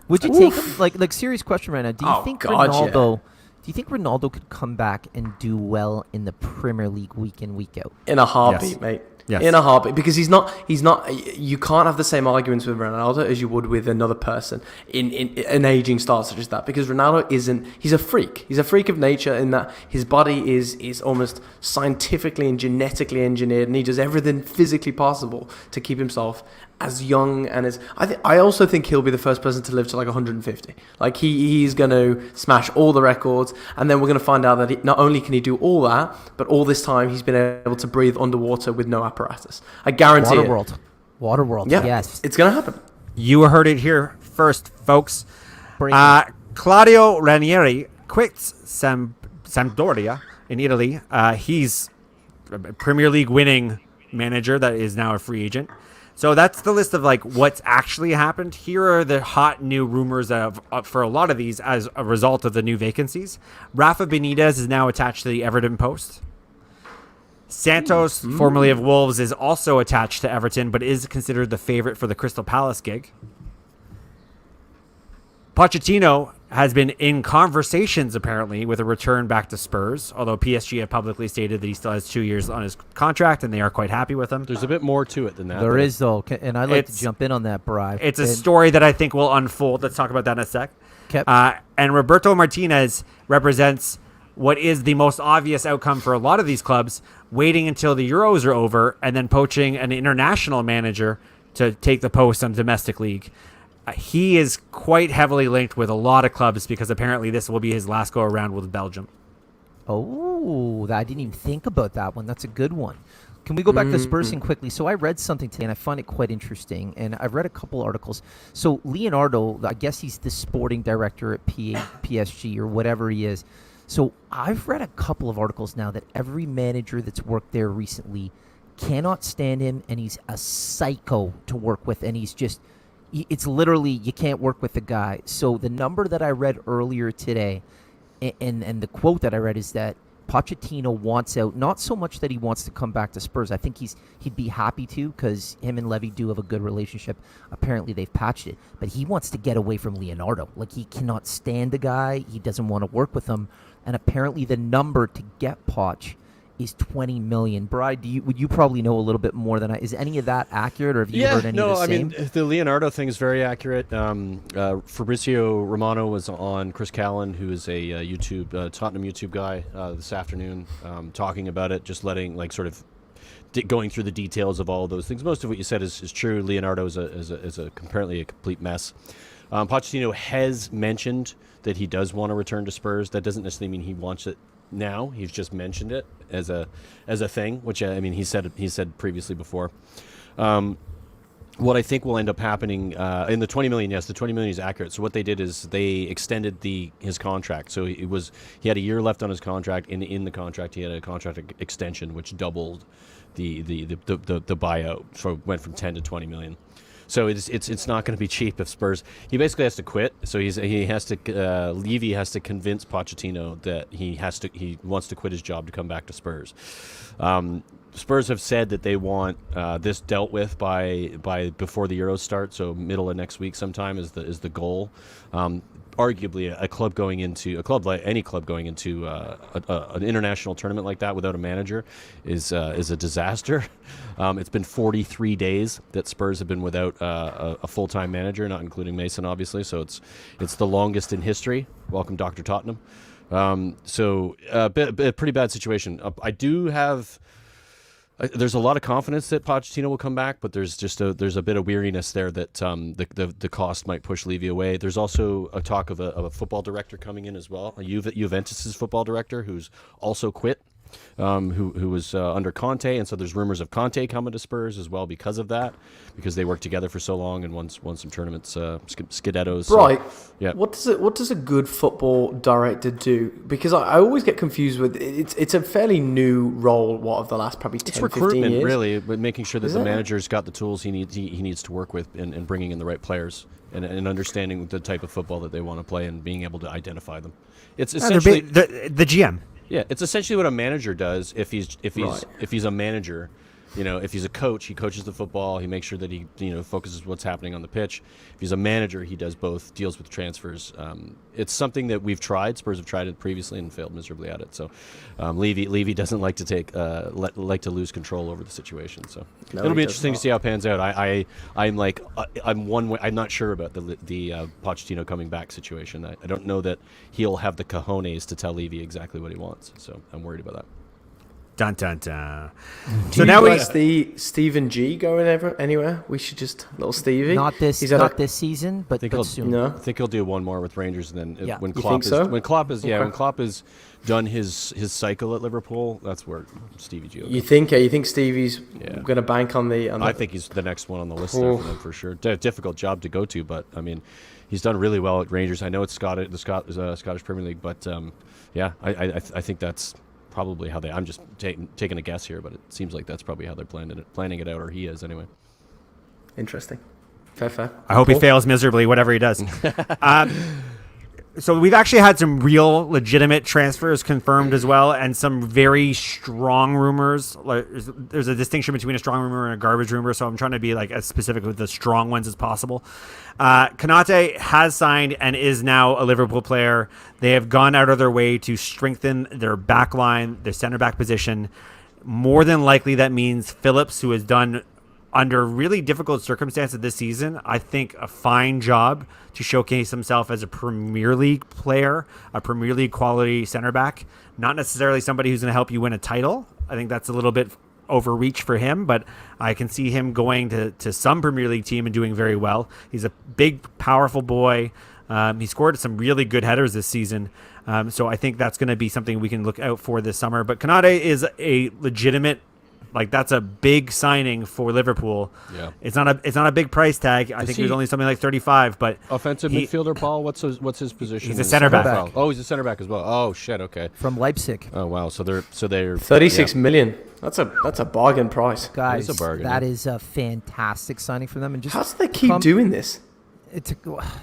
Would you take him? Like serious question right now? Do you think Ronaldo? Do you think Ronaldo could come back and do well in the Premier League week in, week out? In a heartbeat, mate. Yes. In a heartbeat, because he's not. You can't have the same arguments with Ronaldo as you would with another person in an aging star such as that. Because Ronaldo isn't. He's a freak. He's a freak of nature in that his body is almost scientifically and genetically engineered, and he does everything physically possible to keep himself as young and as. I also think he'll be the first person to live to like 150. Like he's going to smash all the records, and then we're going to find out that not only can he do all that, but all this time he's been able to breathe underwater with no apparatus. I guarantee it. Waterworld. Yeah, yes. It's going to happen. You heard it here first, folks. Claudio Ranieri quits Sampdoria in Italy. He's a Premier League winning manager that is now a free agent. So that's the list of like what's actually happened. Here are the hot new rumors for a lot of these as a result of the new vacancies. Rafa Benitez is now attached to the Everton post. Santos, formerly of Wolves, is also attached to Everton, but is considered the favorite for the Crystal Palace gig. Pochettino has been in conversations, apparently, with a return back to Spurs, although PSG have publicly stated that he still has 2 years on his contract, and they are quite happy with him. There's a bit more to it than that. There is, though, and I'd like to jump in on that, Bri. It's a story that I think will unfold. Let's talk about that in a sec. And Roberto Martinez represents what is the most obvious outcome for a lot of these clubs, waiting until the Euros are over and then poaching an international manager to take the post on domestic league. He is quite heavily linked with a lot of clubs because apparently this will be his last go-around with Belgium. Oh, I didn't even think about that one. That's a good one. Can we go back to Spurs thing quickly? So I read something today, and I find it quite interesting, and I've read a couple articles. So Leonardo, I guess he's the sporting director at PSG or whatever he is. So I've read a couple of articles now that every manager that's worked there recently cannot stand him, and he's a psycho to work with, and he's just... It's literally, you can't work with the guy. So the number that I read earlier today, and the quote that I read is that Pochettino wants out, not so much that he wants to come back to Spurs. I think he'd be happy to because him and Levy do have a good relationship. Apparently they've patched it. But he wants to get away from Leonardo. Like, he cannot stand the guy. He doesn't want to work with him. And apparently the number to get Poch is 20 million. Bride, would you probably know a little bit more than I? Is any of that accurate, or have you heard any of the same? I mean, the Leonardo thing is very accurate. Fabrizio Romano was on Chris Callan, who is a Tottenham YouTube guy, this afternoon, talking about it, just letting, like, sort of going through the details of all of those things. Most of what you said is true. Leonardo is apparently a complete mess. Pochettino has mentioned that he does want to return to Spurs. That doesn't necessarily mean he wants it now. He's just mentioned it as a thing, which I mean he said previously before. What I think will end up happening in the 20 million, yes, the 20 million is accurate. So what they did is they extended his contract. So he had a year left on his contract. In the contract, he had a contract extension which doubled the buyout. So it went from 10 to 20 million. So it's not going to be cheap if Spurs. He basically has to quit. So Levy has to convince Pochettino that he wants to quit his job to come back to Spurs. Spurs have said that they want this dealt with by before the Euros start. So middle of next week sometime is the goal. Arguably, any club going into an international tournament like that without a manager is a disaster. It's been 43 days that Spurs have been without a full-time manager, not including Mason, obviously. So it's the longest in history. Welcome, Dr. Tottenham. So a pretty bad situation. I do have. There's a lot of confidence that Pochettino will come back, but there's a bit of weariness there that the cost might push Levy away. There's also a talk of a football director coming in as well, a Juventus' football director who's also quit, who was under Conte, and so there's rumors of Conte coming to Spurs as well because of that, because they worked together for so long and won some tournaments, Scudettos. Right. Yeah. What does a good football director do? Because I always get confused with it's a fairly new role. What, of the last probably 10, it's 15 recruitment, years? really, but making sure that the manager's got the tools he needs to work with, and bringing in the right players and understanding the type of football that they want to play and being able to identify them. It's essentially the GM. Yeah, it's essentially what a manager does if he's a manager. You know, if he's a coach, he coaches the football. He makes sure that he focuses what's happening on the pitch. If he's a manager, he does both, deals with transfers. It's something that we've tried. Spurs have tried it previously and failed miserably at it. So Levy doesn't like to like to lose control over the situation. So it'll be interesting to see how it pans out. I'm one way. I'm not sure about the Pochettino coming back situation. I don't know that he'll have the cojones to tell Levy exactly what he wants. So I'm worried about that. Dun dun dun. So now the Stephen G going anywhere? We should just little Stevie. Not this season, but soon. No? I think he'll do one more with Rangers, and then when Klopp Okay. when Klopp has done his cycle at Liverpool, that's where Stevie G will go. You think Stevie's going to bank on the? I think he's the next one on the list there for them for sure. Difficult job to go to, but I mean, he's done really well at Rangers. I know it's Scottish Premier League, but I think that's probably how I'm just taking a guess here, but it seems like that's probably how they're planning it out, or he is anyway. Interesting. Fair. I hope he fails miserably, whatever he does. So we've actually had some real legitimate transfers confirmed as well, and some very strong rumors. Like, there's a distinction between a strong rumor and a garbage rumor, so I'm trying to be like as specific with the strong ones as possible. Conte has signed and is now a Liverpool player. They have gone out of their way to strengthen their back line, their center back position. More than likely, that means Phillips, who has done under really difficult circumstances this season, I think a fine job to showcase himself as a Premier League player, a Premier League quality center back. Not necessarily somebody who's going to help you win a title. I think that's a little bit overreach for him, but I can see him going to some Premier League team and doing very well. He's a big, powerful boy. He scored some really good headers this season. So I think that's going to be something we can look out for this summer. But Konate is a legitimate, like, that's a big signing for Liverpool. Yeah, it's not a big price tag. I think he was only something like 35. But offensive midfielder, Paul. What's his position? He's a center back. Oh, he's a center back as well. Oh shit. Okay. From Leipzig. Oh wow. So they're 36 million. That's a bargain price. Guys, It's a bargain, that is a fantastic signing for them. And just How do they keep doing this?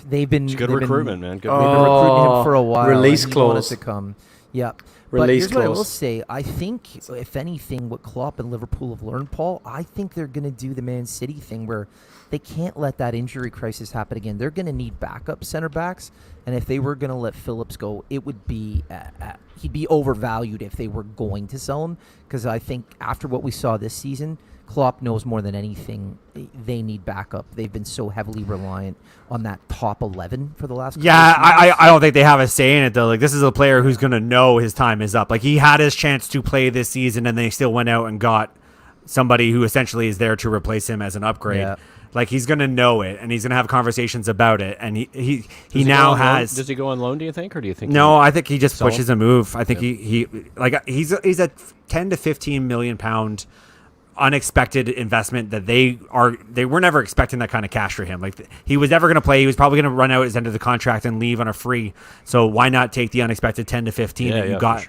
They've been It's good they've recruitment, been, man. Good They've been recruitment. recruiting him for a while. Release and he wanted clause. to come. Yep. Release but here's what I will clause. say. I think, if anything, what Klopp and Liverpool have learned, Paul, I think they're going to do the Man City thing where they can't let that injury crisis happen again. They're going to need backup center backs, and if they were going to let Phillips go, it would be he'd be overvalued if they were going to sell him, because I think after what we saw this season, Klopp knows more than anything they need backup. They've been so heavily reliant on that top 11 for the last couple yeah, of seasons. I don't think they have a say in it, though. Like, this is a player who's going to know his time is up. Like, he had his chance to play this season, and they still went out and got somebody who essentially is there to replace him as an upgrade. Yeah. Like, he's going to know it, and he's going to have conversations about it. And he Does now go on loan? has. Does he go on loan? Do you think, or do you think? No, I think he just Sell him? pushes a move. I think he's a 10 to 15 million pound unexpected investment that they were never expecting that kind of cash for him. Like, he was never going to play. He was probably going to run out at his end of the contract and leave on a free. So why not take the unexpected 10 to 15 that you got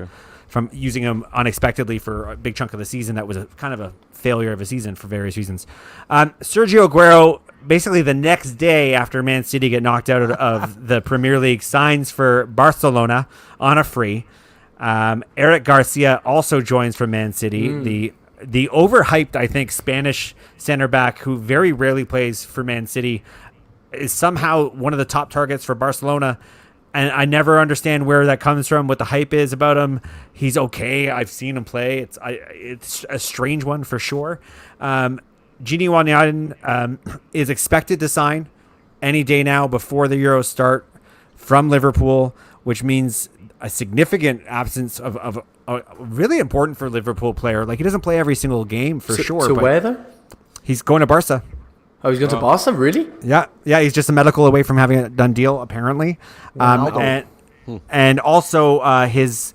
from using him unexpectedly for a big chunk of the season? That was a kind of a failure of a season for various reasons. Sergio Aguero, basically the next day after Man City get knocked out of the Premier League, signs for Barcelona on a free. Eric Garcia also joins from Man City. The overhyped, I think, Spanish center back who very rarely plays for Man City is somehow one of the top targets for Barcelona. And I never understand where that comes from, what the hype is about him. He's okay. I've seen him play. It's a strange one for sure. Gini Wijnaldum is expected to sign any day now before the Euros start from Liverpool, which means a significant absence of a really important for Liverpool player. Like, he doesn't play every single game for sure. To but where though? He's going to Barca. Oh, he's going to Barca, really? Yeah. He's just a medical away from having a done deal, apparently. And also his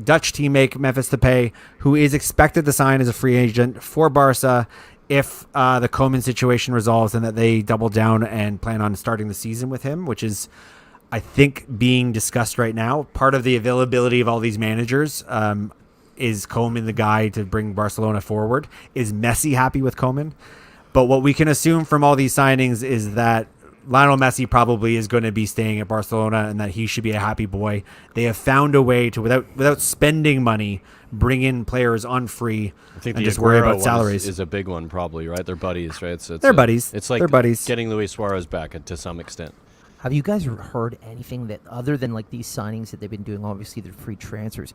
Dutch teammate Memphis Depay, who is expected to sign as a free agent for Barca if the Koeman situation resolves and that they double down and plan on starting the season with him, which is, I think, being discussed right now. Part of the availability of all these managers is Koeman the guy to bring Barcelona forward. Is Messi happy with Koeman? But what we can assume from all these signings is that Lionel Messi probably is going to be staying at Barcelona and that he should be a happy boy. They have found a way to, without spending money, bring in players on free and just worry about salaries. Is a big one, probably, right? They're buddies, right? They're buddies. It's like they're buddies. Getting Luis Suarez back to some extent. Have you guys heard anything that, other than like these signings that they've been doing, obviously they're free transfers,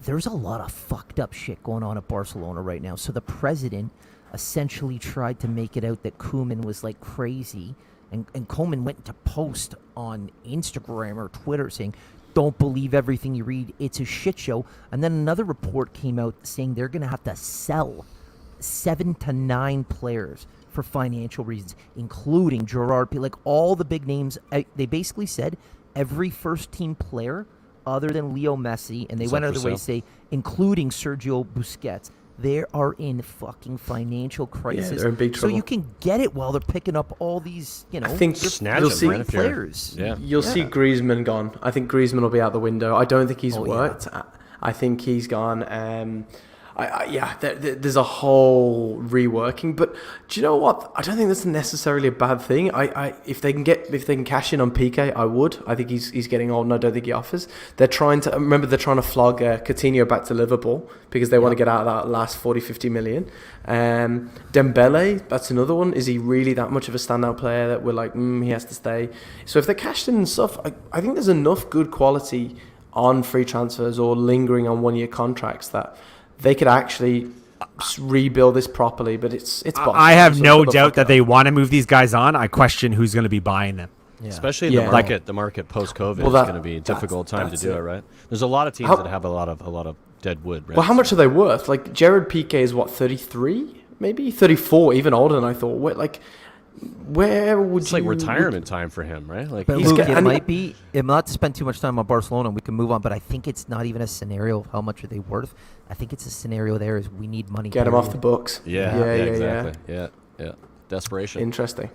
there's a lot of fucked up shit going on at Barcelona right now. So the president essentially tried to make it out that Koeman was like crazy, and Koeman went to post on Instagram or Twitter saying, don't believe everything you read, it's a shit show. And then another report came out saying they're going to have to sell 7 to 9 players for financial reasons, including Gerard P. Like, all the big names. They basically said every first-team player other than Leo Messi, and they went out of the way to say, including Sergio Busquets, they are in fucking financial crisis. Yeah, they're in big trouble. So you can get it while they're picking up all these, I think you'll see players. You'll see Griezmann gone. I think Griezmann will be out the window. I don't think he's worked. I think he's gone. there's a whole reworking. But do you know what? I don't think that's necessarily a bad thing. If they can cash in on PK, I would. I think he's getting old, and I don't think he offers. They're trying to flog Coutinho back to Liverpool because they want to get out of that last 40-50 million. Dembele, that's another one. Is he really that much of a standout player that we're like, he has to stay? So if they're cashed in and stuff, I think there's enough good quality on free transfers or lingering on 1-year contracts that they could actually rebuild this properly. But it's I have no doubt that they want to move these guys on. I question who's going to be buying them. Yeah. Especially in the market post-COVID, it's going to be a difficult time to do it, right? There's a lot of teams that have a lot of dead wood. Right? Well, how much are they worth? Like Gerard Piqué is what, 33, maybe 34, even older than I thought. Where would it's like retirement time for him, right? Like but Luke, it might to spend too much time on Barcelona. We can move on, but I think it's not even a scenario of how much are they worth. I think it's a scenario there is we need money. Get them off the books. Yeah, exactly. Yeah. Desperation. Interesting.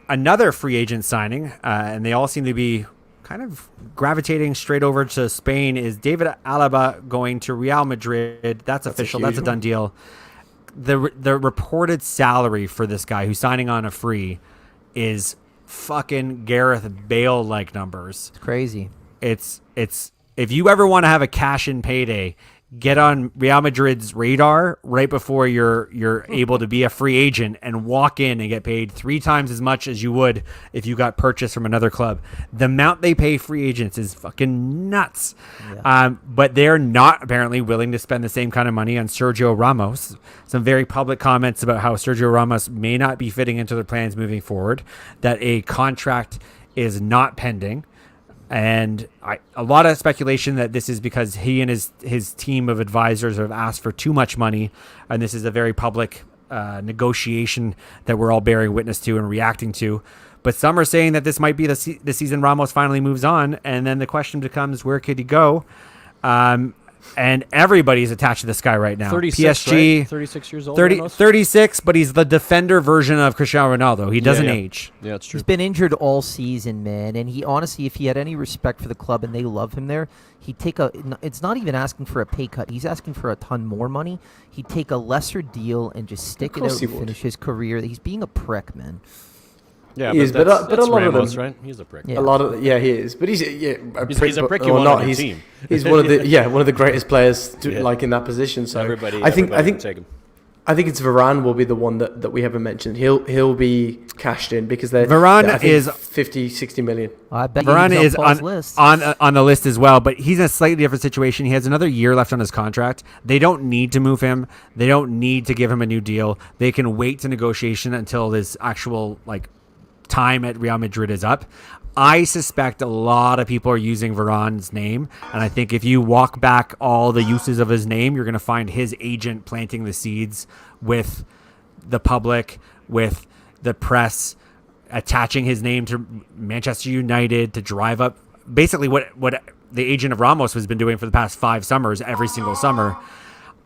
Another free agent signing, and they all seem to be kind of gravitating straight over to Spain, is David Alaba going to Real Madrid. That's official. That's a done deal. The reported salary for this guy who's signing on a free is fucking Gareth Bale-like numbers. It's crazy. It's if you ever want to have a cash-in payday, get on Real Madrid's radar right before you're able to be a free agent and walk in and get paid 3 times as much as you would if you got purchased from another club. The amount they pay free agents is fucking nuts. Yeah. But they're not apparently willing to spend the same kind of money on Sergio Ramos. Some very public comments about how Sergio Ramos may not be fitting into their plans moving forward, that a contract is not pending. And a lot of speculation that this is because he and his team of advisors have asked for too much money, and this is a very public negotiation that we're all bearing witness to and reacting to. But some are saying that this might be the season Ramos finally moves on, and then the question becomes, where could he go? And everybody's attached to this guy right now. 36, PSG, right? 36 years old. 36, but he's the defender version of Cristiano Ronaldo. He doesn't age. Yeah, it's true. He's been injured all season, man. And he honestly, if he had any respect for the club and they love him there, he'd take it's not even asking for a pay cut. He's asking for a ton more money. He'd take a lesser deal and just stick it out and finish his career. He's being a prick, man. Yeah, he is, but a lot Ramos, of them, right? He's a prick. Yeah. He is. But he's a prick. You want on your team. He's one of the greatest players like in that position. So I think take him. I think it's Varane will be the one that we haven't mentioned. He'll be cashed in because Varane is 50-60 million. I bet Varane is on the list as well, but he's in a slightly different situation. He has another year left on his contract. They don't need to move him. They don't need to give him a new deal. They can wait to negotiation until his actual time at Real Madrid is up. I suspect a lot of people are using Varane's name, and I think if you walk back all the uses of his name, you're going to find his agent planting the seeds with the public, with the press, attaching his name to Manchester United to drive up basically what the agent of Ramos has been doing for the past 5 summers, every single summer.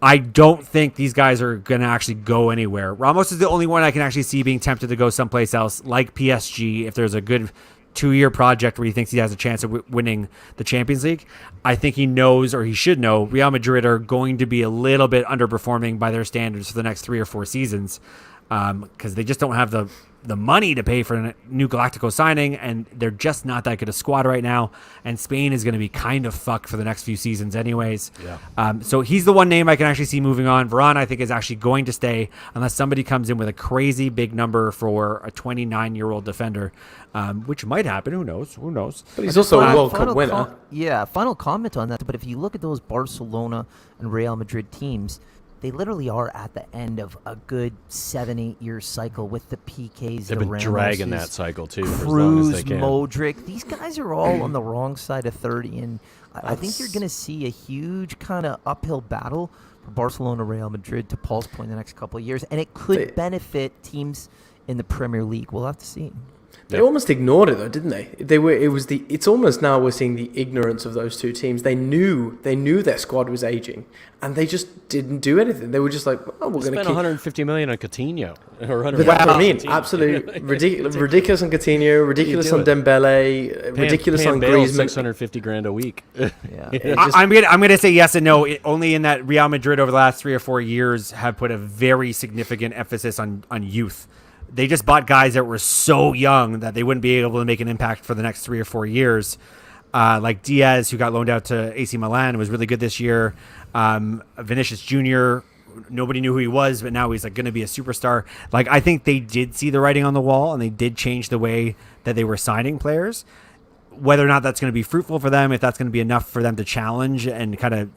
I don't think these guys are going to actually go anywhere. Ramos is the only one I can actually see being tempted to go someplace else, like PSG, if there's a good 2-year project where he thinks he has a chance of winning the Champions League. I think he knows, or he should know, Real Madrid are going to be a little bit underperforming by their standards for the next 3 or 4 seasons because they just don't have the money to pay for a new Galactico signing, and they're just not that good a squad right now. And Spain is going to be kind of fucked for the next few seasons anyways. Yeah. So he's the one name I can actually see moving on. Varane, I think, is actually going to stay unless somebody comes in with a crazy big number for a 29-year-old defender, which might happen. Who knows? But he's also a World Cup winner. Final comment on that. But if you look at those Barcelona and Real Madrid teams, they literally are at the end of a good 7-8 year cycle with the PKs. They've been dragging that cycle too for as Cruz, long as they can. Modric. These guys are all on the wrong side of 30, and I think you're going to see a huge kind of uphill battle for Barcelona, Real Madrid, to Paul's point, the next couple of years, and it could benefit teams in the Premier League. We'll have to see. They almost ignored it though, didn't they? It's almost now we're seeing the ignorance of those two teams. They knew their squad was aging, and they just didn't do anything. They were just like, "Oh, we're going to spend 150 million on Coutinho." But that's what I mean. Absolutely ridiculous on Coutinho, ridiculous on Dembele, ridiculous on Bale Griezmann. 650 grand a week. Yeah. I'm gonna say yes and no. Only in that Real Madrid over the last 3 or 4 years have put a very significant emphasis on youth. They just bought guys that were so young that they wouldn't be able to make an impact for the next 3 or 4 years. Like Diaz, who got loaned out to AC Milan, was really good this year. Vinicius Jr., nobody knew who he was, but now he's like going to be a superstar. Like, I think they did see the writing on the wall, and they did change the way that they were signing players. Whether or not that's going to be fruitful for them, if that's going to be enough for them to challenge and kind of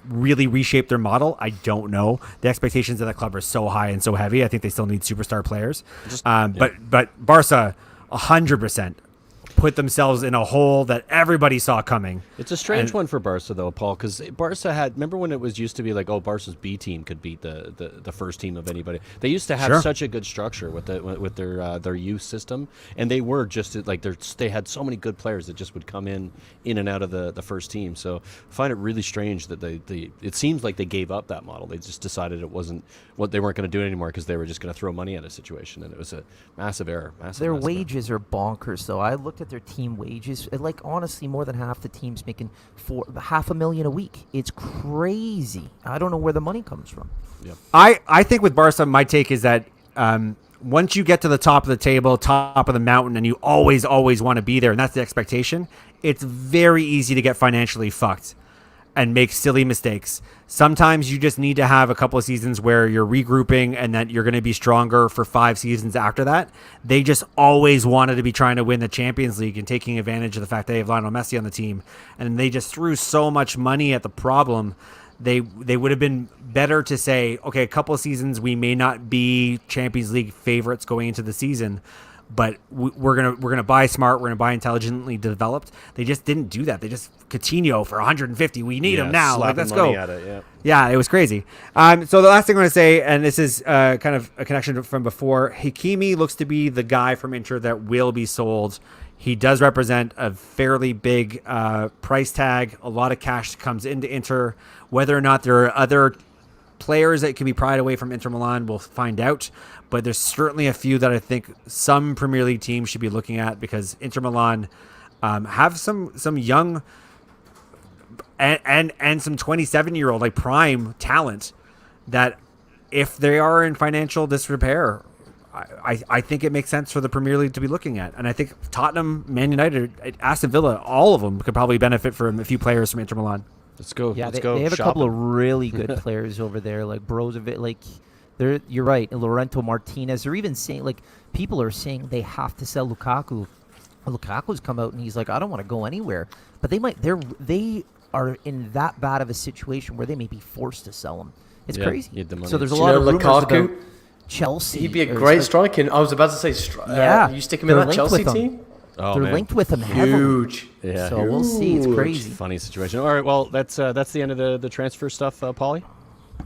really reshape their model, I don't know. The expectations of that club are so high and so heavy. I think they still need superstar players. But Barca 100% put themselves in a hole that everybody saw coming. It's a strange one for Barca, though, Paul, because Barca had, remember when it was used to be like, oh, Barca's B team could beat the first team of anybody. They used to have such a good structure with their youth system, and they were just like they had so many good players that just would come in and out of the first team. So I find it really strange that it seems like they gave up that model. They just decided it wasn't what they weren't going to do it anymore because they were just going to throw money at a situation, and it was a massive error. Their wages are bonkers, though. I looked at their team wages. Like, honestly, more than half the teams making $500,000 a week. It's crazy. I don't know where the money comes from. Yeah. I think with Barca, my take is that once you get to the top of the table, top of the mountain, and you always want to be there, and that's the expectation, it's very easy to get financially fucked and make silly mistakes. Sometimes you just need to have a couple of seasons where you're regrouping and that you're going to be stronger for 5 seasons after that. They just always wanted to be trying to win the Champions League and taking advantage of the fact they have Lionel Messi on the team. And they just threw so much money at the problem. They would have been better to say, okay, a couple of seasons we may not be Champions League favorites going into the season, but we're gonna buy smart. We're gonna buy intelligently developed. They just didn't do that. They just Coutinho for 150. We need him now. Like, let's go. Yeah, it was crazy. So the last thing I'm gonna say, and this is kind of a connection from before, Hakimi looks to be the guy from Inter that will be sold. He does represent a fairly big price tag. A lot of cash comes into Inter. Whether or not there are other players that can be pried away from Inter Milan, we'll find out. But there's certainly a few that I think some Premier League teams should be looking at, because Inter Milan have some young and some 27-year-old like prime talent that, if they are in financial disrepair, I think it makes sense for the Premier League to be looking at. And I think Tottenham, Man United, Aston Villa, all of them could probably benefit from a few players from Inter Milan. Let's go. Yeah, let's go they have shopping. a couple of really good players over there, like Brozovic. Like, you're right, Roberto Martinez. They're even saying, like, people are saying they have to sell Lukaku. Lukaku's come out and he's like, I don't want to go anywhere. But they are in that bad of a situation where they may be forced to sell him. It's crazy. So there's a lot of rumors about Chelsea. He'd be a great striker. I was about to say, you stick him in that Chelsea team? Oh, they're linked with him heavily. Huge. Yeah. So we'll see. It's crazy. Funny situation. All right. Well, that's the end of the transfer stuff, Paulie.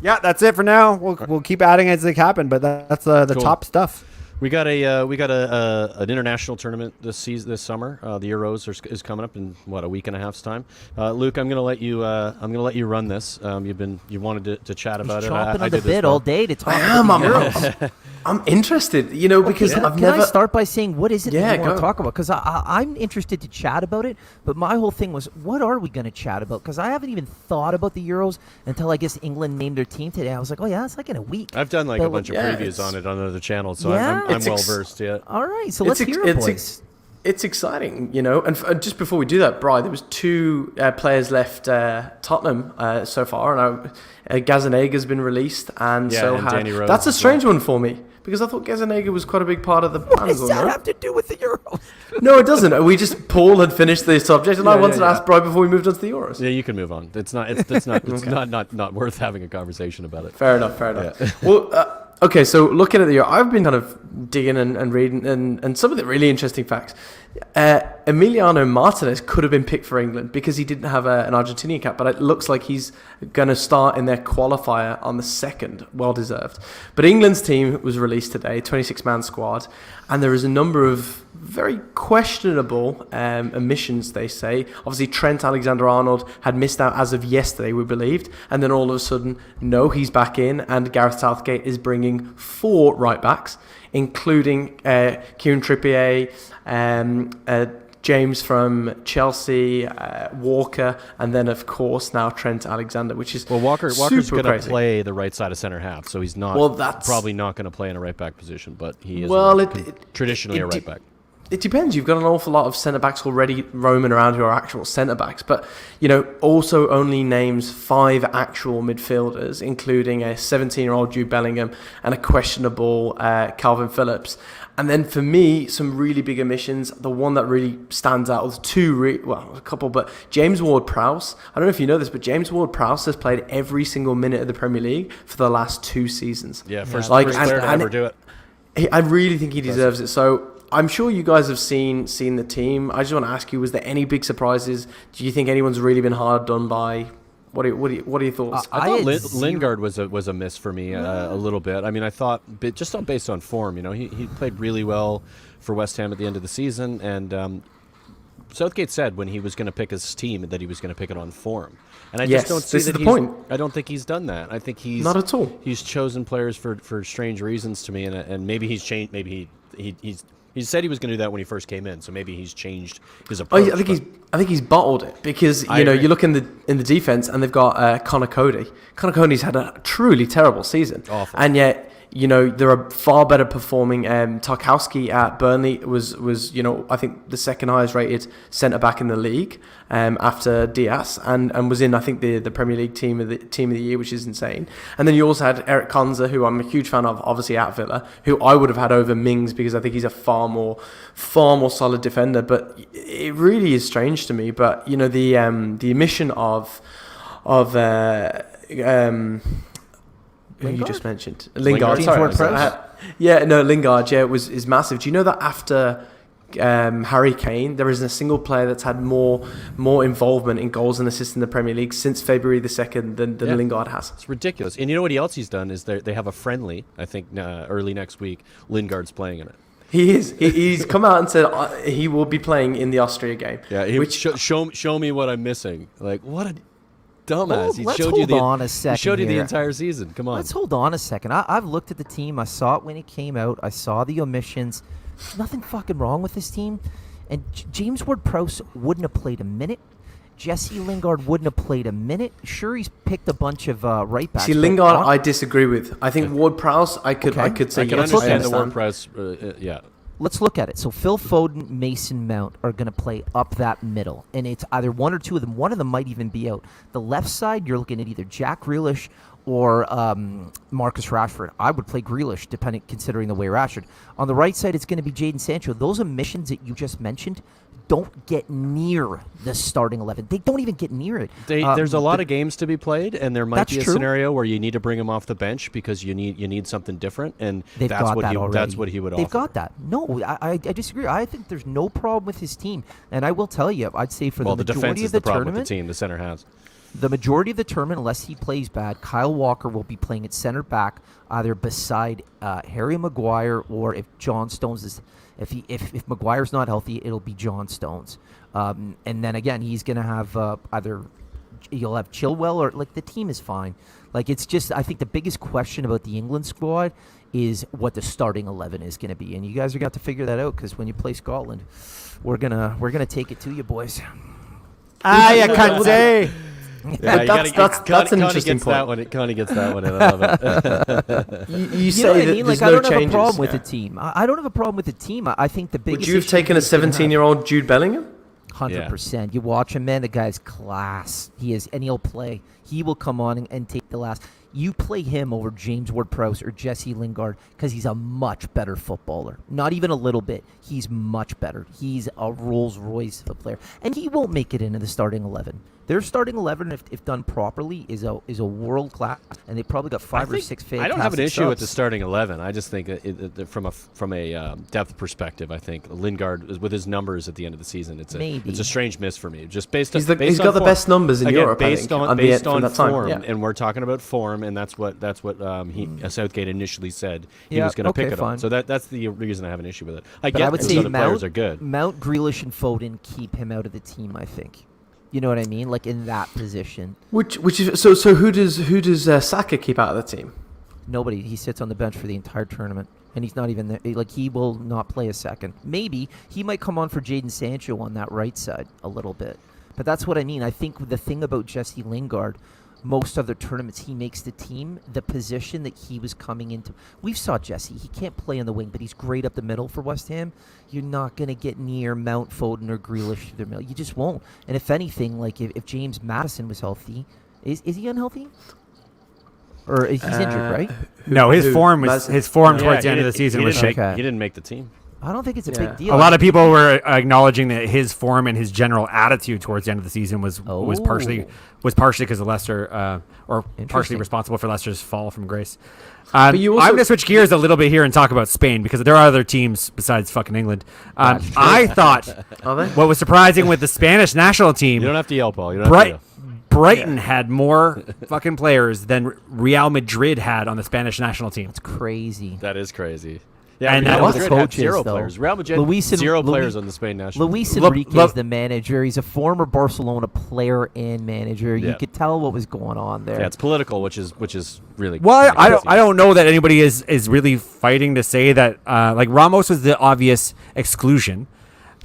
Yeah, that's it for now. We'll keep adding as they happen, but that's the Cool. top stuff. We got an international tournament this summer. The Euros is coming up in a week and a half's time. Luke, I'm gonna let you run this. You wanted to chat about it. Chomping on the bit all day to talk I am. about the Euros. I'm interested, because I've Can never. I start by saying what is it that you want go. to talk about? Because I'm interested to chat about it, but my whole thing was, what are we going to chat about? Because I haven't even thought about the Euros until I guess England named their team today. I was like, oh yeah, it's like in a week. I've done like a bunch of previews on it on other channels, so I'm well versed. Yeah. All right, so let's hear it, boys. It's exciting, And just before we do that, Bri, there was 2 players left Tottenham so far, and Gazzaniga's been released, and Danny Rose that's a as strange one for me, because I thought Gazzaniga was quite a big part of the plan. What does that have to do with the Euros? No, it doesn't. Paul had finished the subject, and I wanted to ask Bri before we moved on to the Euros. Yeah, you can move on. It's not not worth having a conversation about it. Fair enough. Yeah. Well. Okay, so looking at the Euro, I've been kind of digging and reading and some of the really interesting facts. A Emiliano Martinez could have been picked for England because he didn't have an Argentinian cap, but it looks like he's going to start in their qualifier on the 2nd. Well deserved. But England's team was released today, 26-man squad, and there is a number of very questionable omissions, they say. Obviously, Trent Alexander-Arnold had missed out as of yesterday, we believed, and then all of a sudden, no, he's back in, and Gareth Southgate is bringing 4 right-backs, including Kieran Trippier, James from Chelsea, Walker, and then of course now Trent Alexander, which is Walker's super going to crazy. play the right side of center half, so he's not probably not going to play in a right back position, but he is traditionally a right back. It depends. You've got an awful lot of centre-backs already roaming around who are actual centre-backs. But, also only names 5 actual midfielders, including a 17-year-old Jude Bellingham and a questionable Calvin Phillips. And then for me, some really big omissions. The one that really stands out was a couple, but James Ward-Prowse. I don't know if you know this, but James Ward-Prowse has played every single minute of the Premier League for the last 2 seasons. Yeah, first player to ever do it. I really think he deserves it. So I'm sure you guys have seen the team. I just want to ask you: was there any big surprises? Do you think anyone's really been hard done by? What are your thoughts? I thought Lingard was a miss for me a little bit. I mean, I thought just based on form, he played really well for West Ham at the end of the season, and Southgate said when he was going to pick his team that he was going to pick it on form. And I just don't see that I don't think he's done that. I think he's not at all. He's chosen players for strange reasons to me, and maybe he's changed. Maybe he said he was going to do that when he first came in, so maybe he's changed his approach. I think he's bottled it because you look in the defense and they've got Connor Cody. Connor Cody's had a truly terrible season, awful. And yet there are far better performing. Tarkowski at Burnley was I think the second highest rated centre back in the league after Diaz, and was in I think the Premier League team of the year, which is insane. And then you also had Eric Konza, who I'm a huge fan of, obviously at Villa, who I would have had over Mings because I think he's a far more solid defender. But it really is strange to me. But the omission of who you just mentioned, Lingard. Lingard. Lingard. Yeah, is massive. Do you know that after Harry Kane, there isn't a single player that's had more involvement in goals and assists in the Premier League since February the 2nd than Lingard has. It's ridiculous. And you know what else he's done is they have a friendly. I think early next week, Lingard's playing in it. He is. He's come out and said he will be playing in the Austria game. Yeah. Show me what I'm missing. Like what a dumbass. Let's hold on a second. He showed you the here. entire season. Come on. Let's hold on a second. I've looked at the team. I saw it when it came out. I saw the omissions. There's nothing fucking wrong with this team. And James Ward-Prowse wouldn't have played a minute. Jesse Lingard wouldn't have played a minute. Sure, he's picked a bunch of right backs. See, Lingard, I disagree with. I think Ward-Prowse, I could say I can yes. understand the Ward-Prowse. Yeah. Let's look at it. So Phil Foden, Mason Mount are going to play up that middle. And it's either one or two of them. One of them might even be out. The left side, you're looking at either Jack Grealish or Marcus Rashford. I would play Grealish, considering the way Rashford. On the right side, it's going to be Jadon Sancho. Those omissions that you just mentioned don't get near the starting 11. They don't even get near it. There's a lot of games to be played, and there might be a true. scenario where you need to bring him off the bench because you need something different, and that's what he would offer. They've got that. No, I disagree. I think there's no problem with his team, and I will tell you, I'd say for the majority defense is of the problem tournament, with the team. The center has. The majority of the tournament, unless he plays bad, Kyle Walker will be playing at center back, either beside Harry Maguire or if John Stones is. If Maguire's not healthy, it'll be John Stones. And then again, he's going to have either you'll have Chilwell or the team is fine. It's just I think the biggest question about the England squad is what the starting 11 is going to be, and you guys are going to have to figure that out because when you play Scotland, we're gonna take it to you boys. You can't say. Yeah, that's an interesting point. Connie gets that one, and I love it. you say know what I that mean? there's I no don't have a problem with the the team. I don't have a problem with the team. I think the biggest. Would you have issue taken a he's gonna have- 17-year-old Jude Bellingham? 100%. You watch him, man. The guy's class. He is, and he'll play. He will come on and take the last. You play him over James Ward-Prowse or Jesse Lingard because he's a much better footballer. Not even a little bit. He's much better. He's a Rolls-Royce of a player. And he won't make it into the starting 11. Their starting 11, if done properly, is a world class, and they probably got five or six fantastic I don't have an issue with the subs. starting 11. I just think from a depth perspective, I think Lingard with his numbers at the end of the season, it's a strange miss for me. Just based on He's got the best numbers in Again, Europe. based I think, on based from on that time. form, Yeah. and we're talking about form, and that's what Southgate initially said he Yeah, was going to okay, pick it on. fine. So that's the reason I have an issue with it. I But get I would those say other players are good. Mount, Grealish, and Foden keep him out of the team. I think. You know what I mean? Like in that position. Which is so who does Saka keep out of the team? Nobody. He sits on the bench for the entire tournament, and he's not even there. Like he will not play a second. Maybe he might come on for Jadon Sancho on that right side a little bit, but that's what I mean. I think the thing about Jesse Lingard, most other tournaments he makes the team. The position that he was coming into, we saw Jesse. He can't play on the wing, but he's great up the middle for West Ham. You're not going to get near Mount, Foden, or Grealish through their middle. You just won't. And if anything, like if James Madison was healthy, is he unhealthy? Or he's injured, right? No, his form towards Yeah, the end of the season was shaky. Okay. He didn't make the team. I don't think it's a Yeah. big deal. A lot of people were acknowledging that his form and his general attitude towards the end of the season was partially because of Leicester, or partially Interesting. responsible for Leicester's fall from grace. you also- I'm going to switch gears a little bit here and talk about Spain because there are other teams besides fucking England. I thought Are they? what was surprising with the Spanish national team, You don't have to yell, Paul. You don't have to yell. Brighton had more fucking players than Real Madrid had on the Spanish national team. It's crazy. That is crazy. Yeah, And Real that was Madrid the had coaches, zero though. players. Real Madrid Luis and- zero Luis- players on the Spain national team. Luis Look- Enrique look- is the manager. He's a former Barcelona player and manager. You Yeah. could tell what was going on there. Yeah, it's political, which is really. Well, really crazy. I don't know that anybody is really fighting to say that. Like Ramos was the obvious exclusion.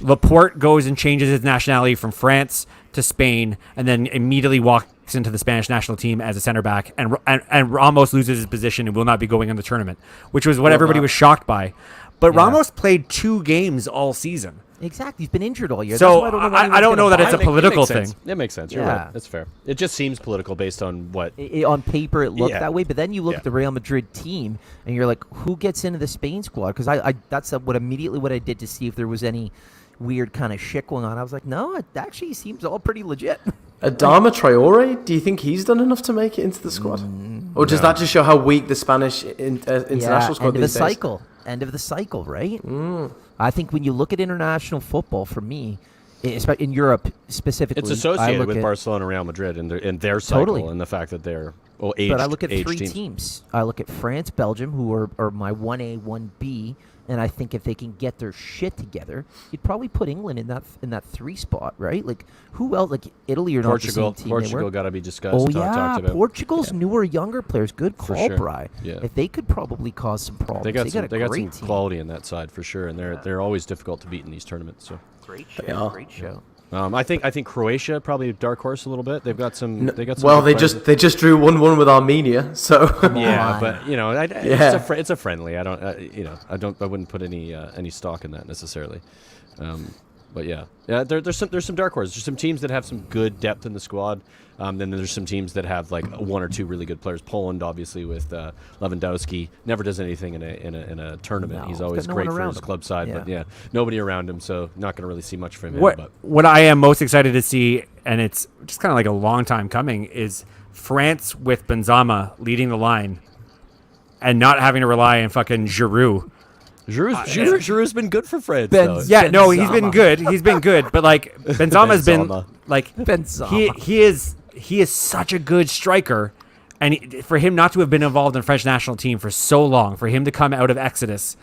Laporte goes and changes his nationality from France to Spain, and then immediately walks into the Spanish national team as a center back, and Ramos loses his position and will not be going in the tournament, which was what everybody was shocked by. But Yeah. Ramos played 2 games all season. Exactly. He's been injured all year. So, That's why I don't know that it's a It political makes sense. thing. It makes sense. You're Yeah. right. That's fair. It just seems political based on what. On paper, it looked Yeah. that way, but then you look Yeah. at the Real Madrid team, and you're like, who gets into the Spain squad? Because I that's what I did to see if there was any weird kind of shit going on. I was like, no, it actually seems all pretty legit. Adama Traore, do you think he's done enough to make it into the squad? Or does that just show how weak the Spanish international squad end of the these days? cycle. End of the cycle, right? I think when you look at international football, for me, in Europe specifically, It's I associated look with at- Barcelona, Real Madrid, and their cycle, Totally. and the fact that they're aged. But I look at aged 3 teams. teams. I look at France, Belgium, who are my 1A, 1B, and I think if they can get their shit together, you'd probably put England in that 3 spot, right? Like who else? Like Italy or not the same team. Portugal got to be discussed. Oh talked about. Portugal's newer, younger players. Good For call, sure. Bri. Yeah. If they could probably cause some problems. They got a some great team. quality in that side for sure, and they're always difficult to beat in these tournaments. So Great They show. are. Great show. I think Croatia probably a dark horse a little bit. They've got some. They got some. Well, good they players. just drew 1-1 with Armenia, so Yeah, on. but Yeah. it's a friendly. I don't I wouldn't put any stock in that necessarily. But there's some dark horses. There's some teams that have some good depth in the squad. Then there's some teams that have like 1 or 2 really good players. Poland, obviously, with Lewandowski, never does anything in a tournament. No, He's he's always got no one great for around his him. club side, Yeah. but nobody around him, so not going to really see much from him. But What I am most excited to see, and it's just kind of like a long time coming, is France with Benzema leading the line and not having to rely on fucking Giroud. Giroud's been good for France. Ben- though. Yeah, no, he's been Benzema. good. He's been good, but like Benzema's been Benzema. like Benzema. he is such a good striker, and for him not to have been involved in the French national team for so long, for him to come out of Exodus,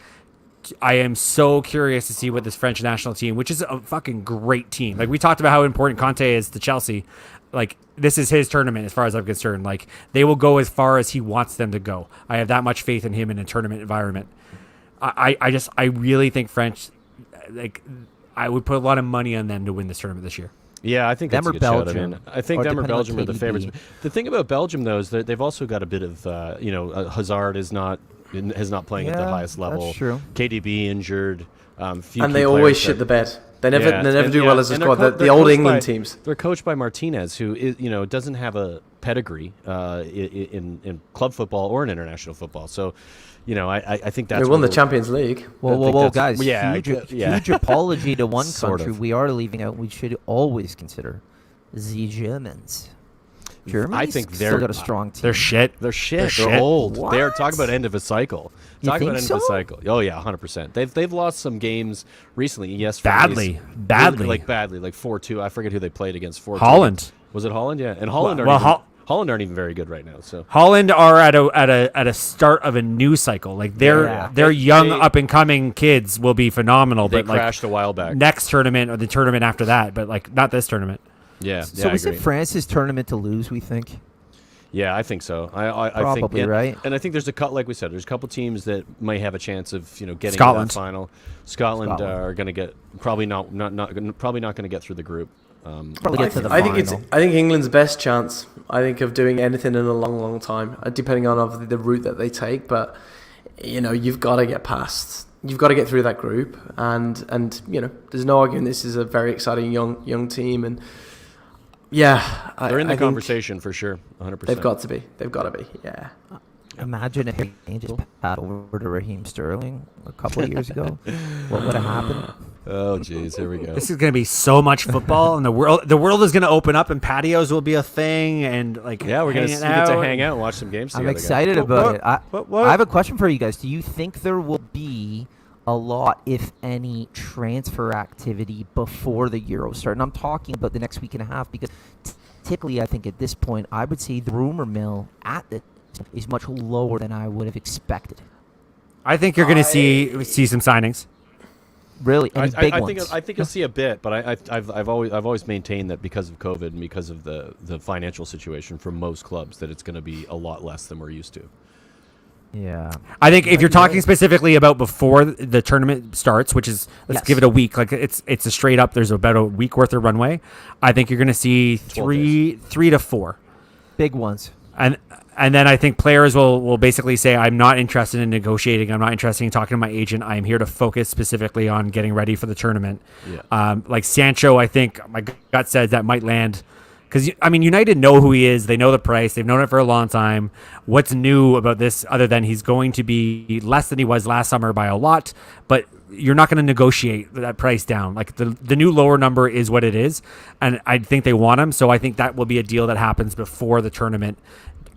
I am so curious to see what this French national team, which is a fucking great team. Like we talked about how important Conte is to Chelsea. Like this is his tournament as far as I'm concerned. Like they will go as far as he wants them to go. I have that much faith in him in a tournament environment. I really think French, like I would put a lot of money on them to win this tournament this year. Yeah, I think Them that's a or good shout. I Belgium, mean, I think or them or depending on Belgium are the favorites. KDB. The thing about Belgium, though, is that they've also got a bit of, Hazard is not playing at the Yeah, highest level. that's true. KDB injured. Few and key they players always that- shit the bed. They never Yeah, do and well as a they're squad. co- The they're old coached England by- teams. They're coached by Martinez, who is, doesn't have a pedigree in club football or in international football. So, I think that's They won the Champions League. Whoa, guys! Yeah, huge apology to one Sort country. of. We are leaving out. We should always consider the Germans. Germany I think still got a strong team. They're shit. They're shit. They're They're shit. old. What? They're talking about end of a cycle. You Talking about think end of a so? cycle. Oh yeah, 100%. They've lost some games recently. Yes, Badly. like 4-2. I forget who they played against. 4-2. Holland. Was it Holland? Yeah, and Holland Holland aren't even very good right now. So Holland are at a start of a new cycle. Like their young up and coming kids will be phenomenal. they But like crashed a while back. next tournament or the tournament after that, but like not this tournament. Yeah. So I is agree. it France's tournament to lose? We think. Yeah, I think so. I Probably, think, right? And I think there's like we said, there's a couple teams that might have a chance of getting Scotland. to that final. Scotland are going to get probably not going to get through the group. Probably get to the I final. think England's best chance, I think, of doing anything in a long, long time, depending on obviously the route that they take. But you've got to get past. You've got to get through that group, and there's no arguing this is a very exciting young team, and yeah, They're in the I think conversation for sure, 100%. They've got to be. They've got to be. Yeah. Imagine if they just passed over to Raheem Sterling a couple of years ago. What would have happened? Oh, jeez, here we go. This is going to be so much football, and the world is going to open up, and patios will be a thing, and like Yeah, we're going to hanging get to out. hang out and watch some games I'm together. guys. excited about it. What? I have a question for you guys. Do you think there will be a lot, if any, transfer activity before the Euros start? And I'm talking about the next week and a half because typically, I think at this point, I would say the rumor mill at the is much lower than I would have expected. I think you're going to see some signings. Really, any big I ones. think you'll see a bit, but I've always maintained that because of COVID and because of the financial situation for most clubs, that it's going to be a lot less than we're used to. Yeah. I think if you're talking Right. specifically about before the tournament starts, which is let's Yes. give it a week, like it's a straight up. There's about a week worth of runway. I think you're going to see 12 three to four, Big ones. and then I think players will basically say, I'm not interested in negotiating. I'm not interested in talking to my agent. I am here to focus specifically on getting ready for the tournament. Yeah. Like Sancho, I think my gut says that might land. Because, United know who he is. They know the price. They've known it for a long time. What's new about this other than he's going to be less than he was last summer by a lot, but you're not going to negotiate that price down. Like the new lower number is what it is, and I think they want him. So I think that will be a deal that happens before the tournament,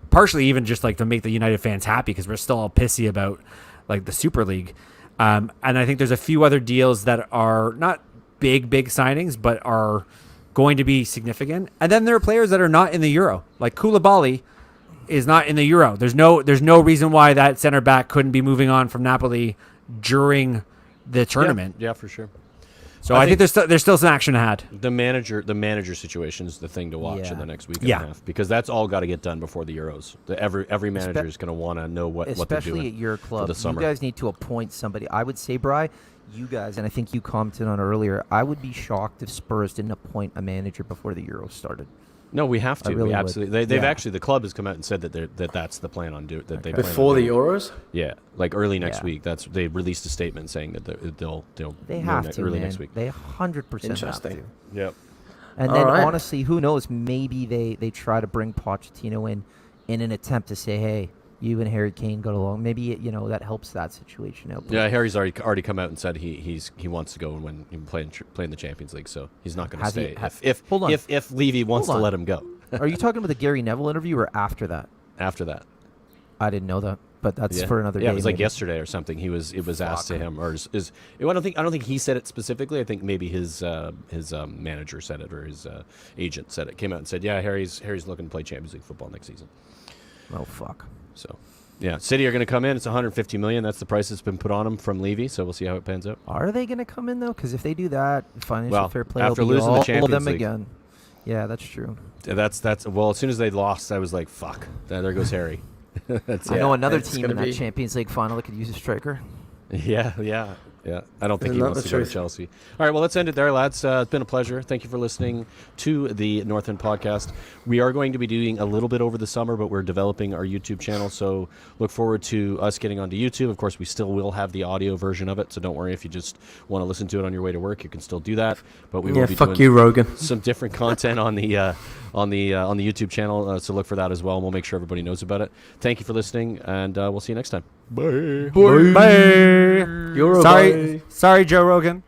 partially even just like to make the United fans happy because we're still all pissy about like the Super League. And I think there's a few other deals that are not big signings, but are going to be significant. And then there are players that are not in the Euro. Like Koulibaly is not in the Euro. There's no reason why that center back couldn't be moving on from Napoli during the tournament. Yeah, for sure. So I think there's still some action ahead. The manager situation is the thing to watch in the next week and Yeah. a half, because that's all got to get done before the Euros. Every manager is going to want to know what they're Especially doing at your for club. the You summer. guys need to appoint somebody. I would say, Bri, you guys, and I think you commented on earlier, I would be shocked if Spurs didn't appoint a manager before the Euros started. No, we have to. I really We would. absolutely. They've Yeah. actually, the club has come out and said that's the plan on that they plan Before on the doing. Euros? Yeah, like early next Yeah. week. They released a statement saying that they'll They know have to, early man. next week. They 100% have Interesting. to. Yep. And All then, right. honestly, who knows? Maybe they try to bring Pochettino in an attempt to say, hey, you and Harry Kane got along. Maybe that helps that situation out. Yeah, Harry's already come out and said he wants to go and when play in the Champions League, so he's not going to Has he- stay hold on. if Levy wants Hold to on. let him go. Are you talking about the Gary Neville interview or after that? After that. I didn't know that, but that's Yeah. for another day. Yeah, it was like maybe. yesterday or something. It was asked to him, or I don't think he said it specifically. I think maybe his manager said it, or his agent said it. Came out and said, yeah, Harry's looking to play Champions League football next season. Oh, fuck. So, yeah, City are going to come in. It's 150 million. That's the price that's been put on them from Levy. So we'll see how it pans out. Are they going to come in, though? Because if they do that, financial Well, fair play after will be losing the all of Champions them League. again. Yeah, that's true. That's well. As soon as they lost, I was like, fuck. There goes Harry. That's I it. know another it's team gonna in that be- Champions League final that could use a striker. Yeah. I don't think Isn't he that wants the to go to truth? Chelsea. All right, well, let's end it there, lads. It's been a pleasure. Thank you for listening to the North End Podcast. We are going to be doing a little bit over the summer, but we're developing our YouTube channel, so look forward to us getting onto YouTube. Of course, we still will have the audio version of it, so don't worry if you just want to listen to it on your way to work. You can still do that, but we will be Fuck doing you, Rogan. some different content on the on the YouTube channel. So look for that as well, and we'll make sure everybody knows about it. Thank you for listening, and we'll see you next time. Bye. You're Sorry, Joe Rogan.